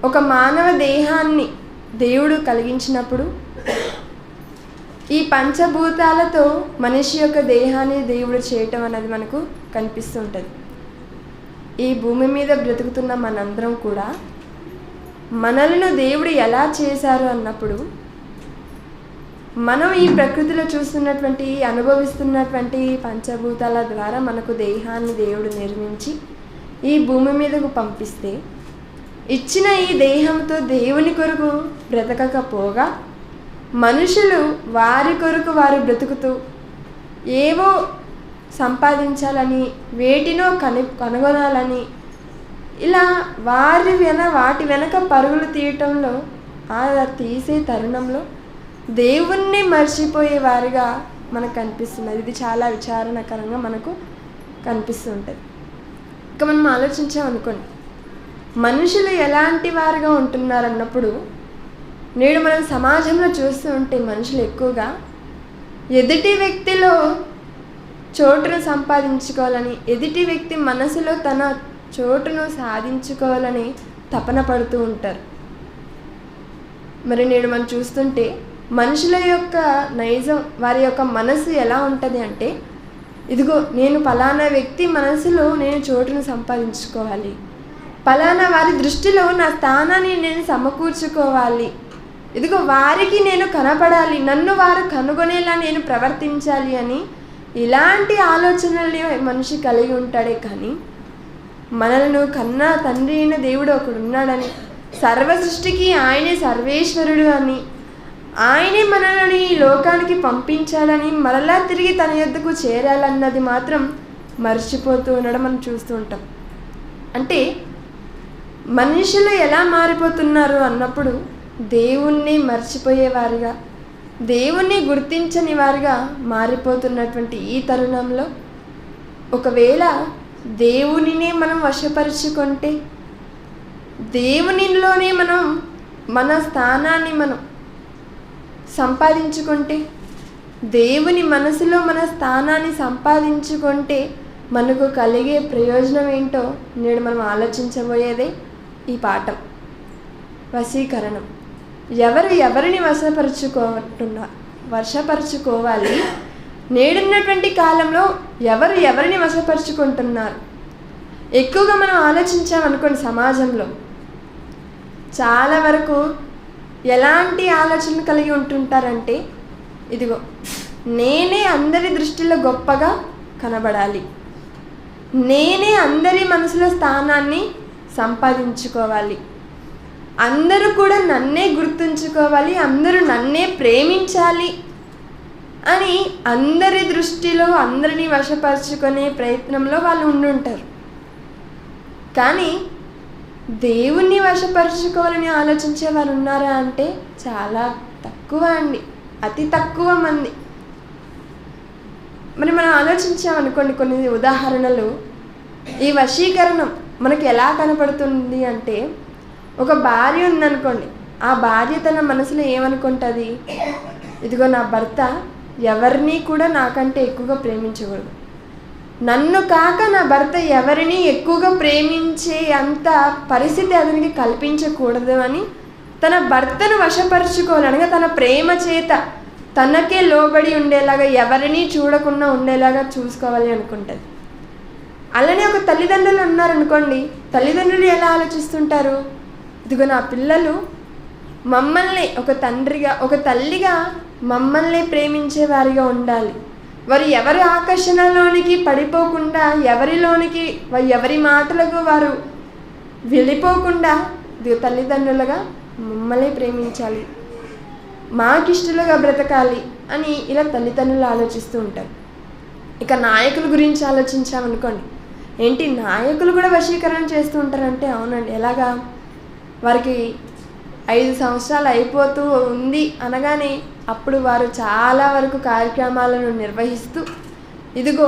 ఒక మానవ దేహాన్ని దేవుడు కలిగించినప్పుడు ఈ పంచభూతాలతో మనిషి యొక్క దేహాన్ని దేవుడు చేయటం అనేది మనకు కనిపిస్తూ ఉంటుంది. ఈ భూమి మీద బ్రతుకుతున్న మనందరం కూడా మనలను దేవుడు ఎలా చేశారు అన్నప్పుడు మనం ఈ ప్రకృతిలో చూస్తున్నటువంటి అనుభవిస్తున్నటువంటి పంచభూతాల ద్వారా మనకు దేహాన్ని దేవుడు నిర్మించి ఈ భూమి మీదకు పంపిస్తే ఇచ్చిన ఈ దేహంతో దేవుని కొరకు బ్రతకకపోగా మనుషులు వారి కొరకు వారు బ్రతుకుతూ ఏవో సంపాదించాలని వేటినో కనుగొనాలని ఇలా వాటి వెనక పరుగులు తీయటంలో ఆ తీసే తరుణంలో దేవుణ్ణి మర్చిపోయేవారుగా మనకు కనిపిస్తున్నది. ఇది చాలా విచారణకరంగా మనకు కనిపిస్తూ ఉంటుంది. ఇక మనం ఆలోచించామనుకోండి, మనుషులు ఎలాంటి వారుగా ఉంటున్నారన్నప్పుడు నేడు మనం సమాజంలో చూస్తూ ఉంటే మనుషులు ఎక్కువగా ఎదుటి వ్యక్తిలో చోటును సంపాదించుకోవాలని, ఎదుటి వ్యక్తి మనసులో తన చోటును సాధించుకోవాలని తపన పడుతూ ఉంటారు. మరి నేడు మనం చూస్తుంటే మనుషుల యొక్క నైజం, వారి యొక్క మనసు ఎలా ఉంటుంది అంటే, ఇదిగో నేను పలానా వ్యక్తి మనసులో నేను చోటును సంపాదించుకోవాలి, పలానా వారి దృష్టిలో నా స్థానాన్ని నేను సమకూర్చుకోవాలి, ఇదిగో వారికి నేను కనపడాలి, నన్ను వారు కనుగొనేలా నేను ప్రవర్తించాలి అని ఇలాంటి ఆలోచనల్ని మనిషి కలిగి ఉంటాడే కానీ మనలను కన్నా తండ్రి అయిన దేవుడు ఒకడు ఉన్నాడని, సర్వ సృష్టికి ఆయనే సర్వేశ్వరుడు అని, ఆయనే మనల్ని లోకానికి పంపించాలని, మరలా తిరిగి తన యొద్దకు చేరాలన్నది మాత్రం మర్చిపోతూ ఉండడం మనం చూస్తూ ఉంటాం. అంటే మనుషులు ఎలా మారిపోతున్నారు అన్నప్పుడు దేవుణ్ణి మర్చిపోయేవారుగా, దేవుణ్ణి గుర్తించని వారుగా మారిపోతున్నటువంటి ఈ తరుణంలో ఒకవేళ దేవునినే మనం వశపరుచుకుంటే, దేవునిలోనే మనం మన స్థానాన్ని మనం సంపాదించుకుంటే, దేవుని మనసులో మన స్థానాన్ని సంపాదించుకుంటే మనకు కలిగే ప్రయోజనం ఏంటో నేడు మనం ఆలోచించబోయేదే ఈ పాఠం. వశీకరణం. ఎవరిని వశపరుచుకోవాలి? నేడున్నటువంటి కాలంలో ఎవరిని వశపరుచుకుంటున్నారు? ఎక్కువగా మనం ఆలోచించామనుకోండి, సమాజంలో చాలా వరకు ఎలాంటి ఆలోచనలు కలిగి ఉంటుంటారంటే, ఇదిగో నేనే అందరి దృష్టిలో గొప్పగా కనబడాలి, నేనే అందరి మనసులో స్థానాన్ని సంపాదించుకోవాలి, అందరూ కూడా నన్నే గుర్తుంచుకోవాలి, అందరూ నన్నే ప్రేమించాలి అని అందరి దృష్టిలో అందరినీ వశపరుచుకునే ప్రయత్నంలో వాళ్ళు ఉండుంటారు. కానీ దేవుణ్ణి వశపరుచుకోవాలని ఆలోచించే వారు ఉన్నారా అంటే చాలా తక్కువ అండి, అతి తక్కువ మంది. మరి మనం ఆలోచించామనుకోండి, కొన్ని ఉదాహరణలు. ఈ వశీకరణం మనకు ఎలా కనపడుతుంది అంటే, ఒక భార్య ఉందనుకోండి, ఆ భార్య తన మనసులో ఏమనుకుంటుంది, ఇదిగో నా భర్త ఎవరిని కూడా నాకంటే ఎక్కువగా ప్రేమించకూడదు, నన్ను కాక నా భర్త ఎవరిని ఎక్కువగా ప్రేమించే అంత పరిస్థితి అతనికి కల్పించకూడదు అని తన భర్తను వశపరుచుకోవాలి, అనగా తన ప్రేమ చేత తనకే లోబడి ఉండేలాగా, ఎవరిని చూడకుండా ఉండేలాగా చూసుకోవాలి అనుకుంటుంది. అలానే ఒక తల్లిదండ్రులు ఉన్నారనుకోండి, తల్లిదండ్రులు ఎలా ఆలోచిస్తుంటారు, ఇదిగో నా పిల్లలు మమ్మల్ని ఒక తండ్రిగా ఒక తల్లిగా మమ్మల్ని ప్రేమించే వారిగా ఉండాలి, వారు ఎవరి ఆకర్షణలోనికి పడిపోకుండా, ఎవరి మాటలకు వారు వెళ్ళిపోకుండా తల్లిదండ్రులుగా మమ్మల్ని ప్రేమించాలి, మాకిష్టలుగా బ్రతకాలి అని ఇలా తల్లిదండ్రులు ఆలోచిస్తూ ఉంటారు. ఇక నాయకుల గురించి ఆలోచించామనుకోండి, ఏంటి నాయకులు కూడా వశీకరణ చేస్తూ ఉంటారంటే, అవునండి. ఎలాగా? వారికి 5 సంవత్సరాలు అయిపోతూ ఉంది అనగానే అప్పుడు వారు చాలా వరకు కార్యక్రమాలను నిర్వహిస్తూ, ఇదిగో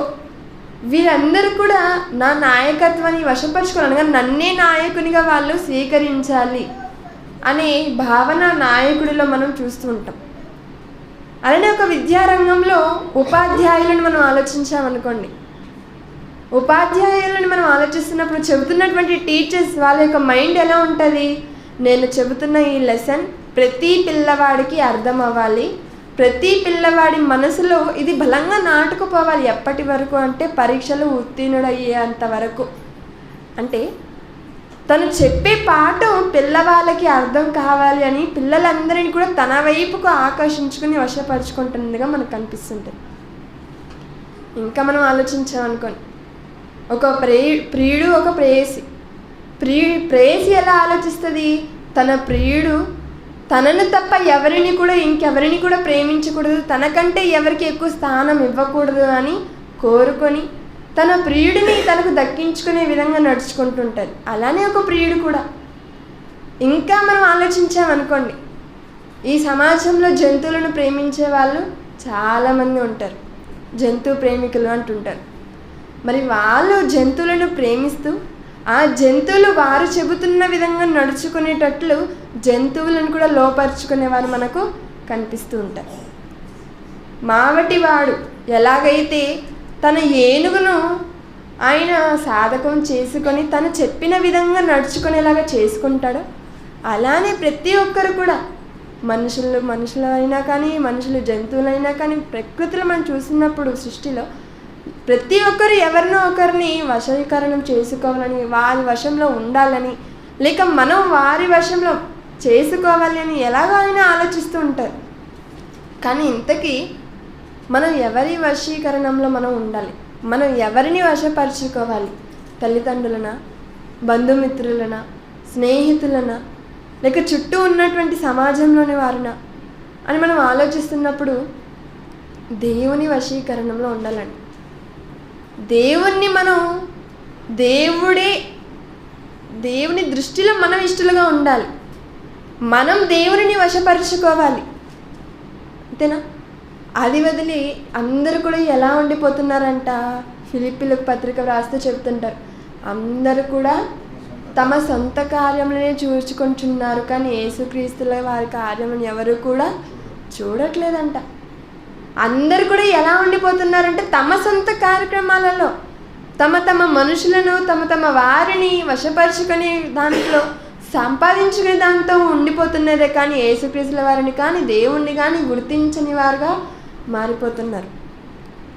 వీరందరూ కూడా నా నాయకత్వాన్ని వశపరుచుకోవాలనగా నన్నే నాయకునిగా వాళ్ళు స్వీకరించాలి అనే భావన నాయకుడిలో మనం చూస్తూ ఉంటాం. అలానే ఒక విద్యారంగంలో ఉపాధ్యాయులను మనం ఆలోచించామనుకోండి, ఉపాధ్యాయులను మనం ఆలోచిస్తున్నప్పుడు చెబుతున్నటువంటి టీచర్స్ వాళ్ళ యొక్క మైండ్ ఎలా ఉంటుంది, నేను చెబుతున్న ఈ లెసన్ ప్రతి పిల్లవాడికి అర్థం అవ్వాలి. ప్రతి పిల్లవాడి మనసులో ఇది బలంగా నాటుకుపోవాలి. ఎప్పటి వరకు అంటే పరీక్షలు ఉత్తీర్ణుడయ్యేంత వరకు. అంటే తను చెప్పే పాఠం పిల్లవాళ్ళకి అర్థం కావాలి అని పిల్లలందరినీ కూడా తన వైపుకు ఆకర్షించుకుని వశపరుచుకుంటున్నదిగా మనకు కనిపిస్తుంటుంది. ఇంకా మనం ఆలోచించామనుకోండి, ఒక ప్రియుడు ఒక ప్రేయసి. ప్రేయసి ఎలా ఆలోచిస్తుంది? తన ప్రియుడు తనను తప్ప ఇంకెవరిని కూడా ప్రేమించకూడదు, తనకంటే ఎవరికి ఎక్కువ స్థానం ఇవ్వకూడదు అని కోరుకొని తన ప్రియుడిని తనకు దక్కించుకునే విధంగా నడుచుకుంటుంటుంది. అలానే ఒక ప్రియుడు కూడా. ఇంకా మనం ఆలోచించామనుకోండి, ఈ సమాజంలో జంతువులను ప్రేమించే వాళ్ళు చాలామంది ఉంటారు, జంతు ప్రేమికులు అంటుంటారు. మరి వాళ్ళు జంతువులను ప్రేమిస్తూ ఆ జంతువులు వారు చెబుతున్న విధంగా నడుచుకునేటట్లు జంతువులను కూడా లోపరుచుకునేవారు మనకు కనిపిస్తూ ఉంటారు. మావటివాడు ఎలాగైతే తన ఏనుగును ఆయన సాధకం చేసుకొని తను చెప్పిన విధంగా నడుచుకునేలాగా చేసుకుంటాడో, అలానే ప్రతి ఒక్కరు కూడా మనుషులైనా కానీ జంతువులైనా కానీ ప్రకృతిలో మనం చూసినప్పుడు సృష్టిలో ప్రతి ఒక్కరు ఎవరినో ఒకరిని వశీకరణం చేసుకోవాలని, వారి వశంలో ఉండాలని, లేక మనం వారి వశంలో చేసుకోవాలి అని ఎలాగో అయినా ఆలోచిస్తూ ఉంటారు. కానీ ఇంతకీ మనం ఎవరి వశీకరణంలో మనం ఉండాలి? మనం ఎవరిని వశపరుచుకోవాలి? తల్లిదండ్రులనా, బంధుమిత్రులనా, స్నేహితులనా, లేక చుట్టూ ఉన్నటువంటి సమాజంలోని వారినా అని మనం ఆలోచిస్తున్నప్పుడు దేవుని వశీకరణంలో ఉండాలండి. దేవుణ్ణి మనం దేవుని దృష్టిలో మనం ఇష్టలుగా ఉండాలి. మనం దేవుని వశపరుచుకోవాలి, అంతేనా? అది వదిలి అందరూ కూడా ఎలా ఉండిపోతున్నారంట? ఫిలిప్పీలకు పత్రిక వ్రాస్తూ చెబుతుంటారు, అందరూ కూడా తమ సొంత కార్యములనే చూచుకుంటున్నారు, కానీ యేసుక్రీస్తుల వారి కార్యములను ఎవరు కూడా చూడట్లేదంట. అందరు కూడా ఎలా ఉండిపోతున్నారంటే తమ సొంత కార్యక్రమాలలో తమ మనుషులను తమ వారిని వశపరుచుకునే దాంట్లో సంపాదించుకునే దాంతో ఉండిపోతున్నదే కానీ యేసుక్రీస్తుల వారిని కానీ దేవుణ్ణి కానీ గుర్తించని వారుగా మారిపోతున్నారు.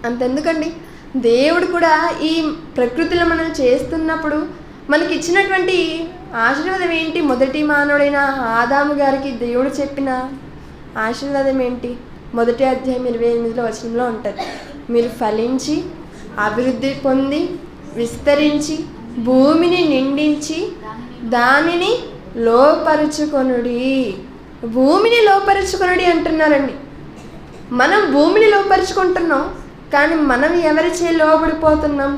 అంతెందుకండి, దేవుడు కూడా ఈ ప్రకృతిలో మనం చేస్తున్నప్పుడు మనకి ఇచ్చినటువంటి ఆశీర్వాదం ఏంటి? మొదటి మానవుడైన ఆదాము గారికి దేవుడు చెప్పిన ఆశీర్వాదం ఏంటి? 1వ అధ్యాయం 28వ వచనంలో ఉంటుంది, మీరు ఫలించి అభివృద్ధి పొంది విస్తరించి భూమిని నిండించి దానిని లోపరుచుకొనుడి. భూమిని లోపరుచుకొనుడి అంటున్నారండి. మనం భూమిని లోపరుచుకుంటున్నాం, కానీ మనం ఎవరిచే లోబడిపోతున్నాం?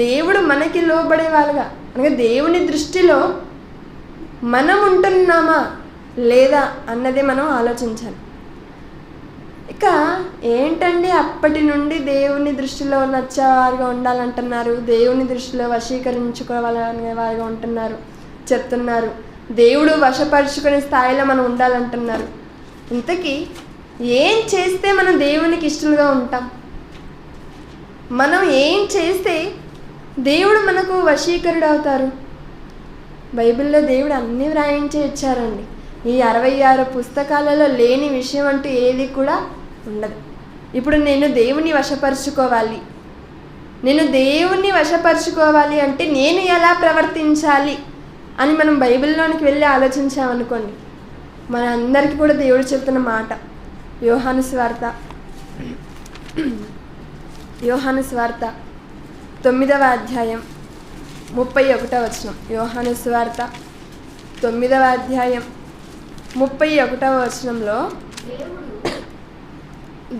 దేవుడు మనకి లోబడే వాళ్ళగా, అనగా దేవుని దృష్టిలో మనం ఉంటున్నామా లేదా అన్నది మనం ఆలోచించాలి. ఇక ఏంటండి, అప్పటి నుండి దేవుని దృష్టిలో నచ్చేవారుగా ఉండాలంటున్నారు, దేవుని దృష్టిలో వశీకరించుకోవాలనే వారుగా చెప్తున్నారు, దేవుడు వశపరుచుకునే స్థాయిలో మనం ఉండాలంటున్నారు. ఇంతకీ ఏం చేస్తే మనం దేవునికి ఇష్టలుగా ఉంటాం? మనం ఏం చేస్తే దేవుడు మనకు వశీకరుడు అవుతారు? బైబిల్లో దేవుడు అన్నీ వ్రాయించి ఇచ్చారండి. ఈ 66 పుస్తకాలలో లేని విషయం అంటూ ఏది కూడా ఉండదు. ఇప్పుడు నేను దేవుని వశపరుచుకోవాలి అంటే నేను ఎలా ప్రవర్తించాలి అని మనం బైబిల్లోనికి వెళ్ళి ఆలోచించామనుకోండి, మన అందరికీ కూడా దేవుడు చెప్తున్న మాట యోహాను సువార్త 9వ అధ్యాయం 31వ వచనం. యోహాను సువార్త 9వ అధ్యాయం 31వ వచనంలో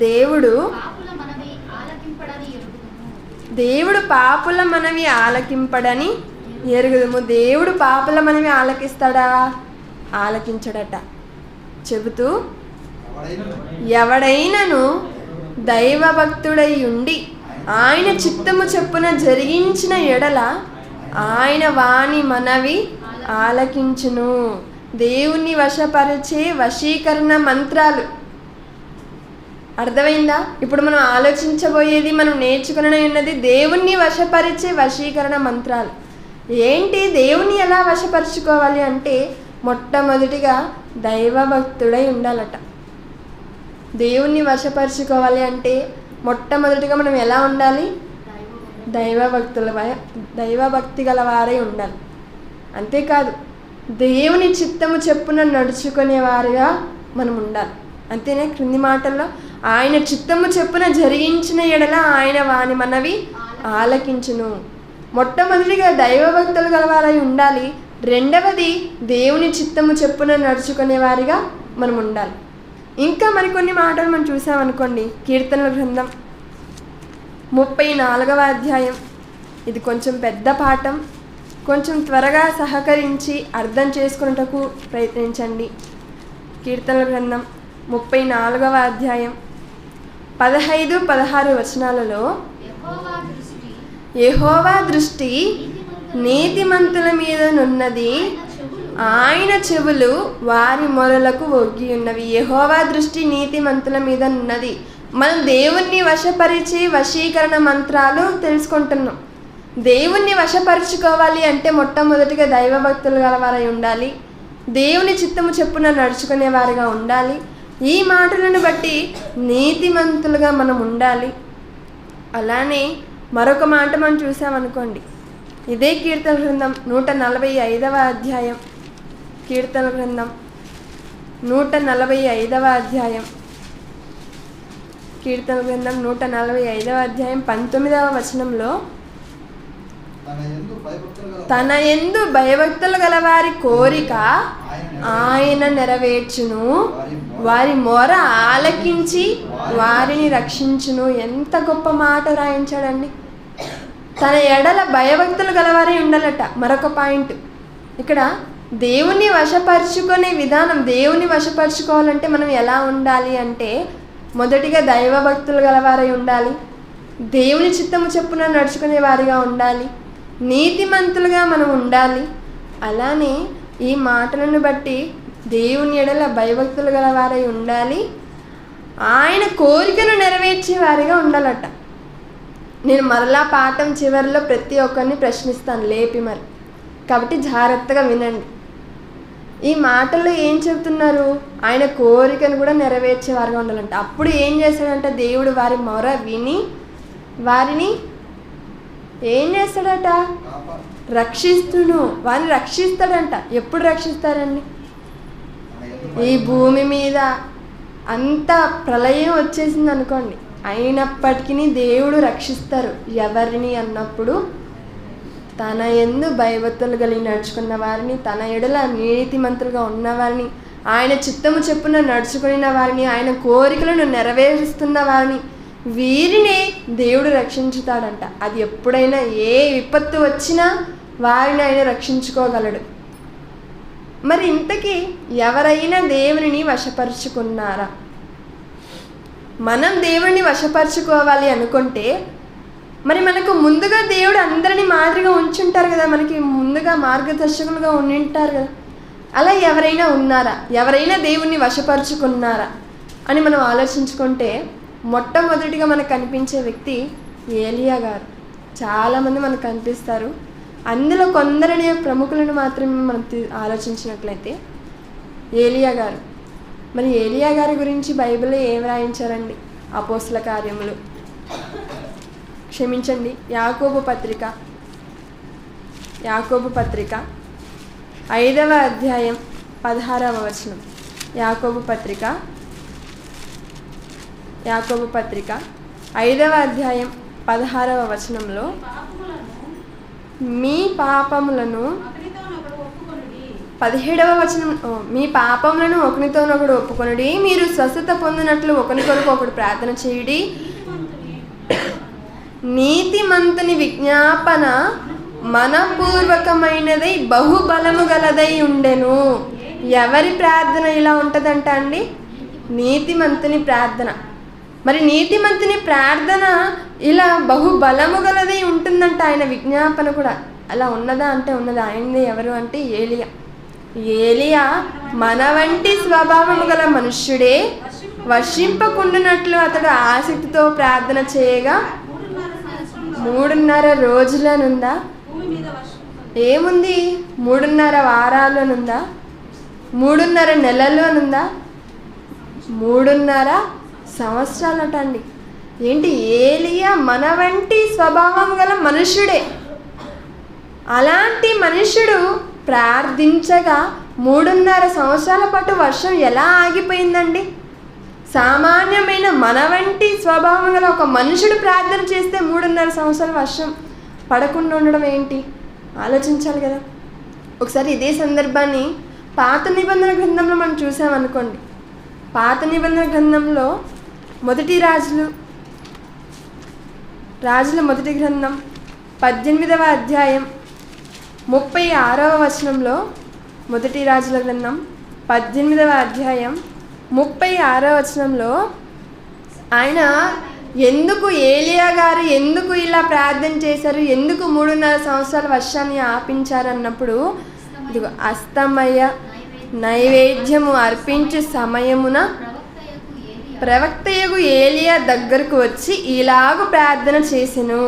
దేవుడు పాపుల మనవి ఆలకింపడని ఎరుగుదుము. దేవుడు పాపుల మనవి ఆలకిస్తాడా? ఆలకించడట. చెబుతూ, ఎవడైనను దైవభక్తుడై ఉండి ఆయన చిత్తము చొప్పున జరిగించిన ఎడల ఆయన వాని మనవి ఆలకించును. దేవుణ్ణి వశపరిచే వశీకరణ మంత్రాలు అర్థమైందా? ఇప్పుడు మనం ఆలోచించబోయేది, మనం నేర్చుకునే ఉన్నది దేవుణ్ణి వశపరిచే వశీకరణ మంత్రాలు. ఏంటి దేవుని ఎలా వశపరుచుకోవాలి అంటే మొట్టమొదటిగా దైవభక్తుడై ఉండాలట. దేవుణ్ణి వశపరుచుకోవాలి అంటే మొట్టమొదటిగా మనం ఎలా ఉండాలి? దైవభక్తి గల వారై ఉండాలి. అంతేకాదు దేవుని చిత్తము చెప్పున నడుచుకునే వారిగా మనం ఉండాలి. అంతేనే క్రింది మాటల్లో ఆయన చిత్తము చెప్పున జరిగించిన ఎడల ఆయన వాని మనవి ఆలకించును. మొట్టమొదటిగా దైవభక్తులు గలవారై ఉండాలి. రెండవది దేవుని చిత్తము చెప్పున నడుచుకునే వారిగా మనం ఉండాలి. ఇంకా మరికొన్ని మాటలు మనం చూసామనుకోండి. కీర్తనల గ్రంథం 34వ అధ్యాయం. ఇది కొంచెం పెద్ద పాఠం, కొంచెం త్వరగా సహకరించి అర్థం చేసుకున్నటకు ప్రయత్నించండి. కీర్తనల గ్రంథం 34వ అధ్యాయం 15-16 వచనాలలో యెహోవా దృష్టి నీతిమంతుల మీద నున్నది, ఆయన చెవులు వారి మొరలకు ఒగ్గి ఉన్నవి. యెహోవా దృష్టి నీతిమంతుల మీద ఉన్నది. మనం దేవుణ్ణి వశపరిచి వశీకరణ మంత్రాలు తెలుసుకుంటున్నాం. దేవుణ్ణి వశపరుచుకోవాలి అంటే మొట్టమొదటిగా దైవభక్తులు గలవారై ఉండాలి. దేవుని చిత్తము చెప్పున నడుచుకునే వారిగా ఉండాలి. ఈ మాటలను బట్టి నీతిమంతులుగా మనం ఉండాలి. అలానే మరొక మాట మనం చూసామనుకోండి. ఇదే కీర్తన గ్రంథం 145వ అధ్యాయం. కీర్తన గ్రంథం 145వ అధ్యాయం. కీర్తన గ్రంథం 145వ అధ్యాయం 19వ వచనంలో తన యందు భయభక్తులు గల వారి కోరిక ఆయన నెరవేర్చును, వారి మొర ఆలకించి వారిని రక్షించును. ఎంత గొప్ప మాట రాయించాడండి. తన ఎడల భయభక్తులు గలవారే ఉండాలట. మరొక పాయింట్ ఇక్కడ దేవుని వశపరుచుకునే విధానం. దేవుని వశపరుచుకోవాలంటే మనం ఎలా ఉండాలి అంటే మొదటిగా దైవభక్తులు గలవారై ఉండాలి. దేవుని చిత్తము చెప్పున నడుచుకునే వారిగా ఉండాలి. నీతిమంతులుగా మనం ఉండాలి. అలానే ఈ మాటలను బట్టి దేవుని ఎడల భయభక్తులు గలవారై ఉండాలి. ఆయన కోరికను నెరవేర్చే వారిగా ఉండాలట. నేను మరలా పాఠం చివరిలో ప్రతి ఒక్కరిని ప్రశ్నిస్తాను లేపి మరి, కాబట్టి జాగ్రత్తగా వినండి. ఈ మాటల్లో ఏం చెప్తున్నారు? ఆయన కోరికను కూడా నెరవేర్చేవారుగా ఉండాలంట. అప్పుడు ఏం చేస్తాడంట? దేవుడు వారి మొర విని వారిని ఏం చేస్తాడట? రక్షిస్తును, వారిని రక్షిస్తాడంట. ఎప్పుడు రక్షిస్తారండి? ఈ భూమి మీద అంత ప్రళయం వచ్చేసింది అనుకోండి, అయినప్పటికీ దేవుడు రక్షిస్తారు. ఎవరిని అన్నప్పుడు తన యందు భయభక్తులు కలిగి నడుచుకున్న వారిని, తన ఎడల నీతిమంతులుగా ఉన్నవారిని, ఆయన చిత్తము చెప్పున నడుచుకున్న వారిని, ఆయన కోరికలను నెరవేరుస్తున్న వారిని, వీరినే దేవుడు రక్షించుతాడంట. అది ఎప్పుడైనా ఏ విపత్తు వచ్చినా వారిని ఆయన రక్షించుకోగలడు. మరి ఇంతకీ ఎవరైనా దేవునిని వశపరుచుకున్నారా? మనం దేవుణ్ణి వశపరుచుకోవాలి అనుకుంటే మరి మనకు ముందుగా దేవుడు అందరినీ మాదిరిగా ఉంచుంటారు కదా, మనకి ముందుగా మార్గదర్శకులుగా ఉండింటారు కదా. అలా ఎవరైనా ఉన్నారా? ఎవరైనా దేవుణ్ణి వశపరుచుకున్నారా అని మనం ఆలోచించుకుంటే మొట్టమొదటిగా మనకు కనిపించే వ్యక్తి ఏలియా గారు. చాలామంది మనకు కనిపిస్తారు. అందులో కొందరిని ప్రముఖులను మాత్రమే మనం ఆలోచించినట్లయితే ఏలియా గారు. మరి ఏలియా గారి గురించి బైబిల్లో ఏం రాయించారండి? అపోస్తల కార్యములు, క్షమించండి, యాకోబు పత్రిక 5వ అధ్యాయం 16వ వచనం. యాకోబు పత్రిక 5వ అధ్యాయం 16వ వచనంలో మీ పాపములను 17వ వచనం, మీ పాపములను ఒకనితోనొకడు ఒప్పుకొనుడి, మీరు స్వస్థత పొందినట్లు ఒకరి కొరకు ఒకడు ప్రార్థన చేయుడి, నీతిమంతుని విజ్ఞాపన మనపూర్వకమైనదై బహుబలము గలదై ఉండెను. ఎవరి ప్రార్థన ఇలా ఉంటుందంట అండి? నీతిమంతుని ప్రార్థన. మరి నీతిమంతుని ప్రార్థన ఇలా బహుబలము గలదై ఉంటుందంట. ఆయన విజ్ఞాపన కూడా అలా ఉన్నదా అంటే ఉన్నదా. ఆయనది ఎవరు అంటే ఏలియా. ఏలియా మన వంటి స్వభావము గల మనుష్యుడే. వర్షింపకుండునట్లు అతడు ఆసక్తితో ప్రార్థన చేయగా 3.5 రోజులనుందా ఏముంది? 3.5 వారాలు అని ఉందా? 3.5 నెలలు అని ఉందా? 3.5 సంవత్సరాలట అండి. ఏంటి? ఏలియా మన వంటి స్వభావం గల మనుష్యుడే. అలాంటి మనుష్యుడు ప్రార్థించగా 3.5 సంవత్సరాల పాటు వర్షం ఎలా ఆగిపోయిందండి? సామాన్యమైన మన వంటి స్వభావం గల ఒక మనుషుడు ప్రార్థన చేస్తే 3.5 సంవత్సరాల వర్షం పడకుండా ఉండడం ఏంటి? ఆలోచించాలి కదా. ఒకసారి ఇదే సందర్భాన్ని పాత నిబంధన గ్రంథంలో మనం చూసామనుకోండి. పాత నిబంధన గ్రంథంలో రాజుల మొదటి గ్రంథం 18వ అధ్యాయం 36వ వచనంలో, మొదటి రాజుల గ్రంథం 18వ అధ్యాయం 36వ వచనంలో ఆయన ఏలియా గారు ఎందుకు ఇలా ప్రార్థన చేశారు, ఎందుకు 3.5 సంవత్సరాల వర్షాన్ని ఆపించారు అన్నప్పుడు, ఇదిగో అస్తమయ నైవేద్యము అర్పించే సమయమున ప్రవక్తయగు ఏలియా దగ్గరకు వచ్చి ఇలాగ ప్రార్థన చేసెను.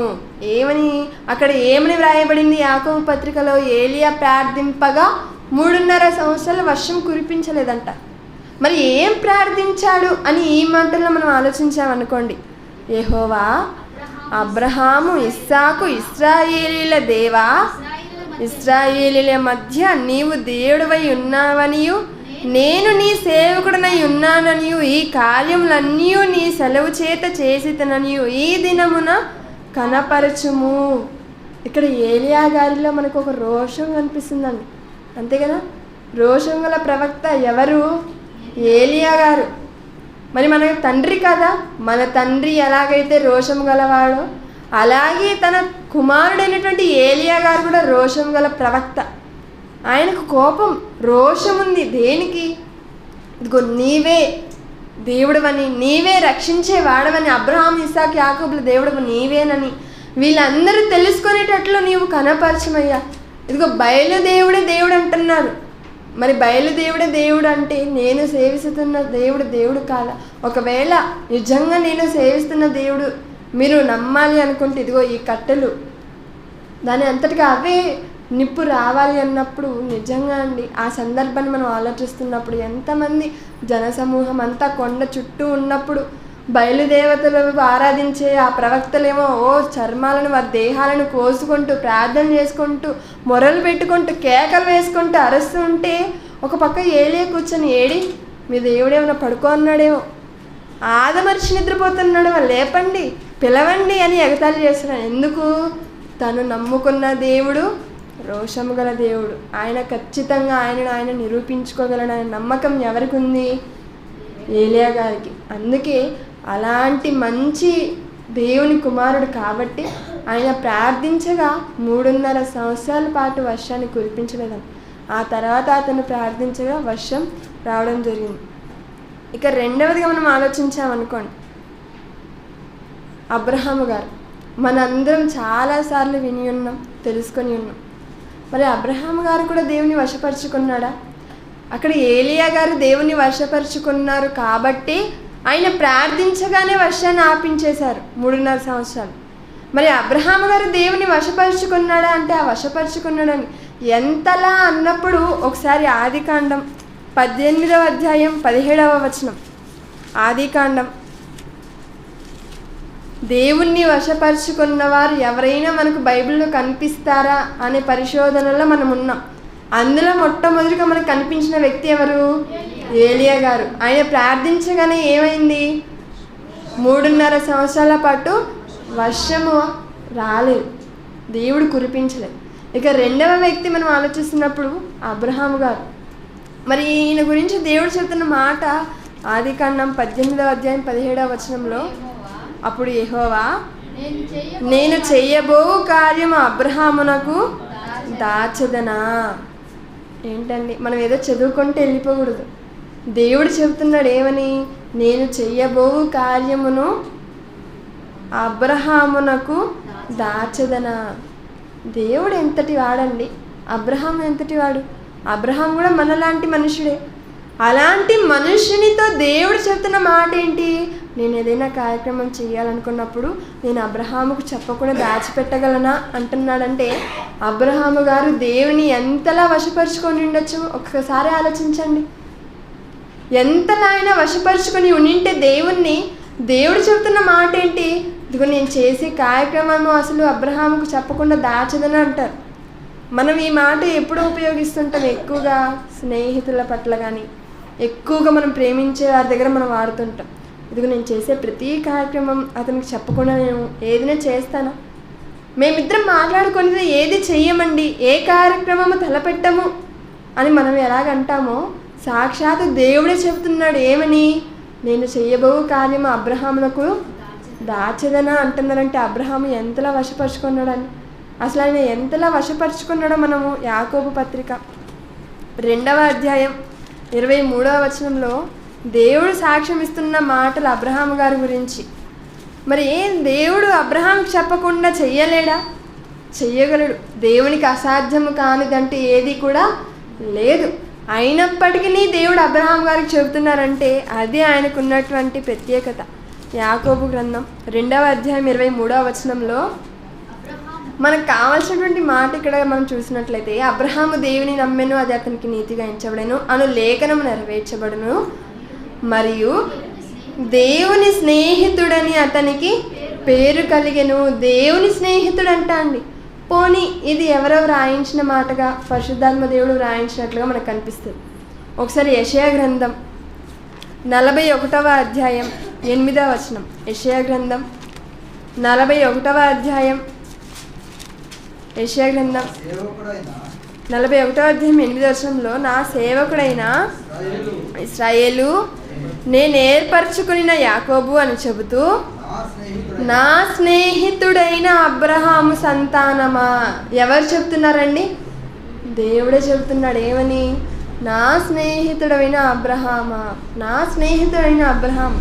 అక్కడ ఏమని వ్రాయబడింది? యాకోబు పత్రికలో ఏలియా ప్రార్థింపగా 3.5 సంవత్సరాల వర్షం కురిపించలేదంట. మరి ఏం ప్రార్థించాడు అని ఈ మాటల్లో మనం ఆలోచించామనుకోండి. యెహోవా, అబ్రహాము, ఇస్సాకు, ఇశ్రాయేలీల దేవా, ఇశ్రాయేలీల మధ్య నీవు దేవుడివై ఉన్నావనియు నేను నీ సేవకుడనై ఉన్నాననియు ఈ కార్యములన్నీ నీ సెలవు చేత చేసితననియు ఈ దినమున కనపరచుము. ఇక్కడ ఏలియా గారిలో మనకు ఒక రోషం కనిపిస్తుందండి. అంతే కదా. రోషం గల ప్రవక్త ఎవరు? ఏలియా గారు. మరి మన తండ్రి కదా. మన తండ్రి ఎలాగైతే రోషం గలవాడో అలాగే తన కుమారుడైనటువంటి ఏలియా గారు కూడా రోషం గల ప్రవక్త. ఆయనకు కోపం, రోషం ఉంది. దేనికి? ఇదిగో నీవే దేవుడవని, నీవే రక్షించే వాడవని, అబ్రహాం, ఇస్సాకు, యాకోబుల దేవుడవు నీవేనని వీళ్ళందరూ తెలుసుకునేటట్లు నీవు కనపరచమయ్యా. ఇదిగో బయలుదేవుడే దేవుడు అంటున్నారు. మరి బయలుదేవుడే దేవుడు అంటే నేను సేవిస్తున్న దేవుడు కాదా? ఒకవేళ నిజంగా నేను సేవిస్తున్న దేవుడు మీరు నమ్మాలి అనుకుంటే ఇదిగో ఈ కట్టెలు దాని అంతటిగా అవే నిప్పు రావాలి అన్నప్పుడు నిజంగా అండి ఆ సందర్భాన్ని మనం ఆలోచిస్తున్నప్పుడు ఎంతమంది జనసమూహం అంతా కొండ చుట్టూ ఉన్నప్పుడు బయలుదేవతలు ఆరాధించే ఆ ప్రవక్తలేమో చర్మాలను వారి దేహాలను కోసుకుంటూ ప్రార్థన చేసుకుంటూ మొరలు పెట్టుకుంటూ కేకలు వేసుకుంటూ అరుస్తూ ఉంటే ఒక పక్క ఏలియా కూర్చొని మీ దేవుడేమైనా పడుకో అన్నాడేమో, ఆదమర్చి నిద్రపోతున్నాడు, లేపండి పిలవండి అని ఎగతాళి చేస్తున్నాడు. ఎందుకు? తను నమ్ముకున్న దేవుడు రోషము గల దేవుడు. ఆయన ఖచ్చితంగా ఆయన నిరూపించుకోగలడనే నమ్మకం ఎవరికి ఉంది? ఏలియా గారికి. అందుకే అలాంటి మంచి దేవుని కుమారుడు కాబట్టి ఆయన ప్రార్థించగా 3.5 సంవత్సరాల పాటు వర్షాన్ని కురిపించలేదని. ఆ తర్వాత అతను ప్రార్థించగా వర్షం రావడం జరిగింది. ఇక రెండవదిగా మనం ఆలోచించామనుకోండి, అబ్రహాము గారు. మనందరం చాలాసార్లు విని ఉన్నాం, తెలుసుకొని ఉన్నాం. మరి అబ్రహాము గారు కూడా దేవుని వశపరుచుకున్నాడా? అక్కడ ఏలియా గారు దేవుని వశపరుచుకున్నారు కాబట్టి ఆయన ప్రార్థించగానే వర్షాన్ని ఆపించేశారు 3.5 సంవత్సరాలు. మరి అబ్రహాము గారు దేవుని వశపరుచుకున్నాడా అంటే ఆ వశపరుచుకున్నాడని ఎంతలా అన్నప్పుడు ఒకసారి ఆదికాండం 18వ అధ్యాయం 17వ వచనం. ఆదికాండం. దేవుణ్ణి వశపరుచుకున్న వారు ఎవరైనా మనకు బైబిల్లో కనిపిస్తారా అనే పరిశోధనలో మనం ఉన్నాం. అందులో మొట్టమొదటిగా మనకు కనిపించిన వ్యక్తి ఎవరు? ఏలియా గారు. ఆయన ప్రార్థించగానే ఏమైంది? 3.5 సంవత్సరాల పాటు వర్షము రాలేదు, దేవుడు కురిపించలేదు. ఇక రెండవ వ్యక్తి మనం ఆలోచిస్తున్నప్పుడు అబ్రహాము గారు. మరి ఈయన గురించి దేవుడు చెప్తున్న మాట ఆదికాండం 18వ అధ్యాయం 17వ వచనంలో, అప్పుడు యెహోవా, నేను చెయ్యబో కార్యము అబ్రహామునకు దాచదనా. ఏంటండి, మనం ఏదో చదువుకుంటే వెళ్ళిపోకూడదు. దేవుడు చెబుతున్నాడు ఏమని? నేను చెయ్యబో కార్యమును అబ్రహామునకు దాచదనా. దేవుడు ఎంతటి వాడండి, అబ్రహాం ఎంతటి వాడు. అబ్రహాం కూడా మనలాంటి మనుషుడే. అలాంటి మనుషునితో దేవుడు చెప్తున్న మాట ఏంటి? నేను ఏదైనా కార్యక్రమం చేయాలనుకున్నప్పుడు నేను అబ్రహాముకు చెప్పకుండా దాచిపెట్టగలనా అంటున్నాడంటే అబ్రహాము గారు దేవుని ఎంతలా వశపరుచుకొని ఉండొచ్చు ఒక్కసారి ఆలోచించండి. ఎంతలా ఆయన వశపరుచుకొని ఉంటే దేవుడు చెబుతున్న మాట ఏంటి? ఇదిగో నేను చేసే కార్యక్రమము అసలు అబ్రహాముకు చెప్పకుండా దాచదని అంటారు. మనం ఈ మాట ఎప్పుడు ఉపయోగిస్తుంటాం? ఎక్కువగా స్నేహితుల పట్ల కానీ ఎక్కువగా మనం ప్రేమించే వారి దగ్గర మనం వాడుతుంటాం. ఇదిగో నేను చేసే ప్రతి కార్యక్రమం అతనికి చెప్పకుండా నేను ఏదైనా చేస్తానా? మేమిద్దరం మాట్లాడుకునేది ఏది చెయ్యమండి, ఏ కార్యక్రమము తలపెట్టము అని మనం ఎలాగంటామో సాక్షాత్ దేవుడే చెబుతున్నాడు. ఏమని? నేను చెయ్యబో కార్యము అబ్రహాములకు దాచదనా అంటున్నారంటే అబ్రహాము ఎంతలా వశపరుచుకున్నాడని, అసలు ఆయన ఎంతలా వశపరుచుకున్నాడో మనము యాకోబు పత్రిక 2వ అధ్యాయం 23వ వచనంలో దేవుడు సాక్ష్యం ఇస్తున్న మాటలు అబ్రహాము గారి గురించి. మరి దేవుడు అబ్రహాంకి చెప్పకుండా చెయ్యలేడా? చెయ్యగలడు. దేవునికి అసాధ్యము కానిదంటే ఏది కూడా లేదు. అయినప్పటికీ దేవుడు అబ్రహాం గారికి చెబుతున్నారంటే అది ఆయనకు ఉన్నటువంటి ప్రత్యేకత. యాకోబు గ్రంథం 2వ అధ్యాయం 23వ వచనంలో మనకు కావాల్సినటువంటి మాట ఇక్కడ మనం చూసినట్లయితే అబ్రహాము దేవుని నమ్మెను, అది అతనికి నీతిగా ఎంచబడెను అను లేఖనము నెరవేర్చబడును, మరియు దేవుని స్నేహితుడని అతనికి పేరు కలిగెను. దేవుని స్నేహితుడు అంట అండి. పోనీ ఇది ఎవరో వ్రాయించిన మాటగా పరిశుద్ధాత్మ దేవుడు వ్రాయించినట్లుగా మనకు కనిపిస్తుంది. ఒకసారి యెషయా గ్రంథం 41వ అధ్యాయం 8వ వచనం. యెషయా గ్రంథం 41వ అధ్యాయం 41వ అధ్యాయం 8వ వచనంలో నా సేవకుడైన ఇశ్రాయేలు నేను ఏర్పరచుకున్న యాకోబు అని చెబుతూ నా స్నేహితుడైన అబ్రహాము సంతానమా. ఎవరు చెప్తున్నారండి? దేవుడే చెబుతున్నాడు. ఏమని? నా స్నేహితుడైన అబ్రహామా, నా స్నేహితుడైన అబ్రహాము.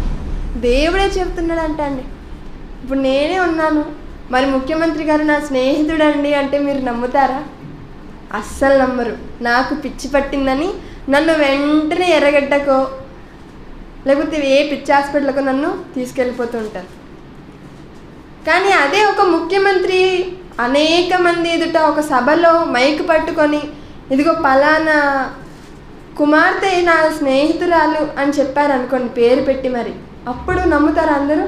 దేవుడే చెప్తున్నాడు అంట అండి. ఇప్పుడు నేనే ఉన్నాను, మరి ముఖ్యమంత్రి గారు నా స్నేహితుడండి అంటే మీరు నమ్ముతారా? అస్సలు నమ్మరు. నాకు పిచ్చి పట్టిందని నన్ను వెంటనే ఎర్రగడ్డకో లేకపోతే ఏ పిచ్చి హాస్పిటల్కో నన్ను తీసుకెళ్ళిపోతుంటారు. కానీ అదే ఒక ముఖ్యమంత్రి అనేక మంది ఎదుట ఒక సభలో మైక్ పట్టుకొని ఇదిగో పలానా కుమార్తె నా స్నేహితురాలు అని చెప్పారనుకోండి, పేరు పెట్టి, మరి అప్పుడు నమ్ముతారు అందరూ?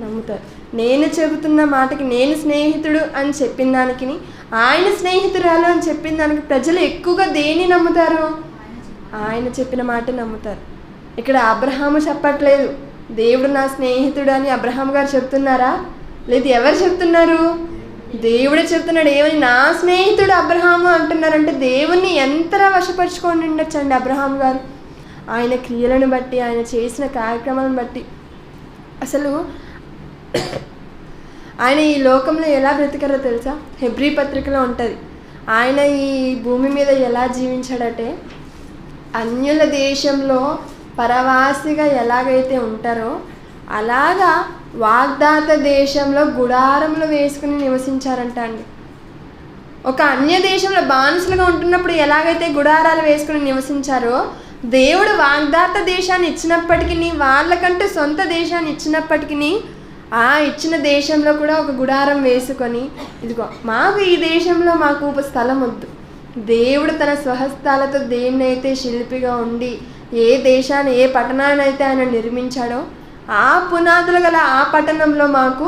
నమ్ముతారు. నేను చెబుతున్న మాటకి, నేను స్నేహితుడు అని చెప్పిన దానికి, ఆయన స్నేహితురాలు అని చెప్పిన దానికి ప్రజలు ఎక్కువగా దేన్ని నమ్ముతారు? ఆయన చెప్పిన మాట నమ్ముతారు. ఇక్కడ అబ్రహాము చెప్పట్లేదు దేవుడు నా స్నేహితుడు అని అబ్రహాం గారు చెప్తున్నారా? లేదు, ఎవరు చెప్తున్నారు? దేవుడే చెప్తున్నాడు. ఏమని? నా స్నేహితుడు అబ్రహాము అంటున్నారంటే దేవుణ్ణి ఎంతలా వశపరుచుకొని ఉండొచ్చండి అబ్రహాం గారు. ఆయన క్రియలను బట్టి, ఆయన చేసిన కార్యక్రమాలను బట్టి. అసలు ఆయన ఈ లోకంలో ఎలా బ్రతికారో తెలుసా? హెబ్రీ పత్రికలో ఉంటుంది. ఆయన ఈ భూమి మీద ఎలా జీవించాడంటే అన్యుల దేశంలో పరవాసిగా ఎలాగైతే ఉంటారో అలాగా వాగ్దాత దేశంలో గుడారములు వేసుకుని నివసించారంట అండి. ఒక అన్య దేశంలో బానిసలుగా ఉంటున్నప్పుడు ఎలాగైతే గుడారాలు వేసుకుని నివసించారో దేవుడు వాగ్దాత దేశాన్ని ఇచ్చినప్పటికీ, వాళ్ళకంటూ సొంత దేశాన్ని ఇచ్చినప్పటికీ ఆ ఇచ్చిన దేశంలో కూడా ఒక గుడారం వేసుకొని ఇదిగో మాకు ఈ దేశంలో మాకు స్థలం వద్దు, దేవుడు తన స్వహస్తాలతో దేన్నైతే శిల్పిగా ఉండి ఏ దేశాన్ని, ఏ పట్టణాన్ని అయితే ఆయన నిర్మించాడో ఆ పునాదులు గల ఆ పట్టణంలో మాకు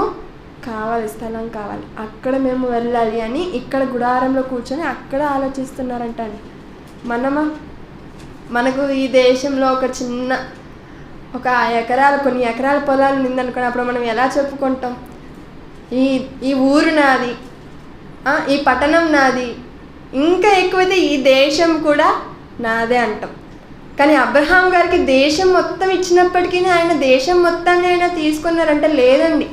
కావాలి, స్థలం కావాలి, అక్కడ మేము వెళ్ళాలి అని ఇక్కడ గుడారంలో కూర్చొని అక్కడ ఆలోచిస్తున్నారంట అండి. మనకు ఈ దేశంలో ఒక చిన్న కొన్ని ఎకరాల పొలాలు నిందనుకోండి, అప్పుడు మనం ఎలా చెప్పుకుంటాం? ఈ ఊరు నాది, ఈ పట్టణం నాది, ఇంకా ఎక్కువైతే ఈ దేశం కూడా నాదే అంటాం. కానీ అబ్రహాం గారికి దేశం మొత్తం ఇచ్చినప్పటికీ ఆయన దేశం మొత్తాన్ని ఆయన తీసుకున్నారంటే లేదండి,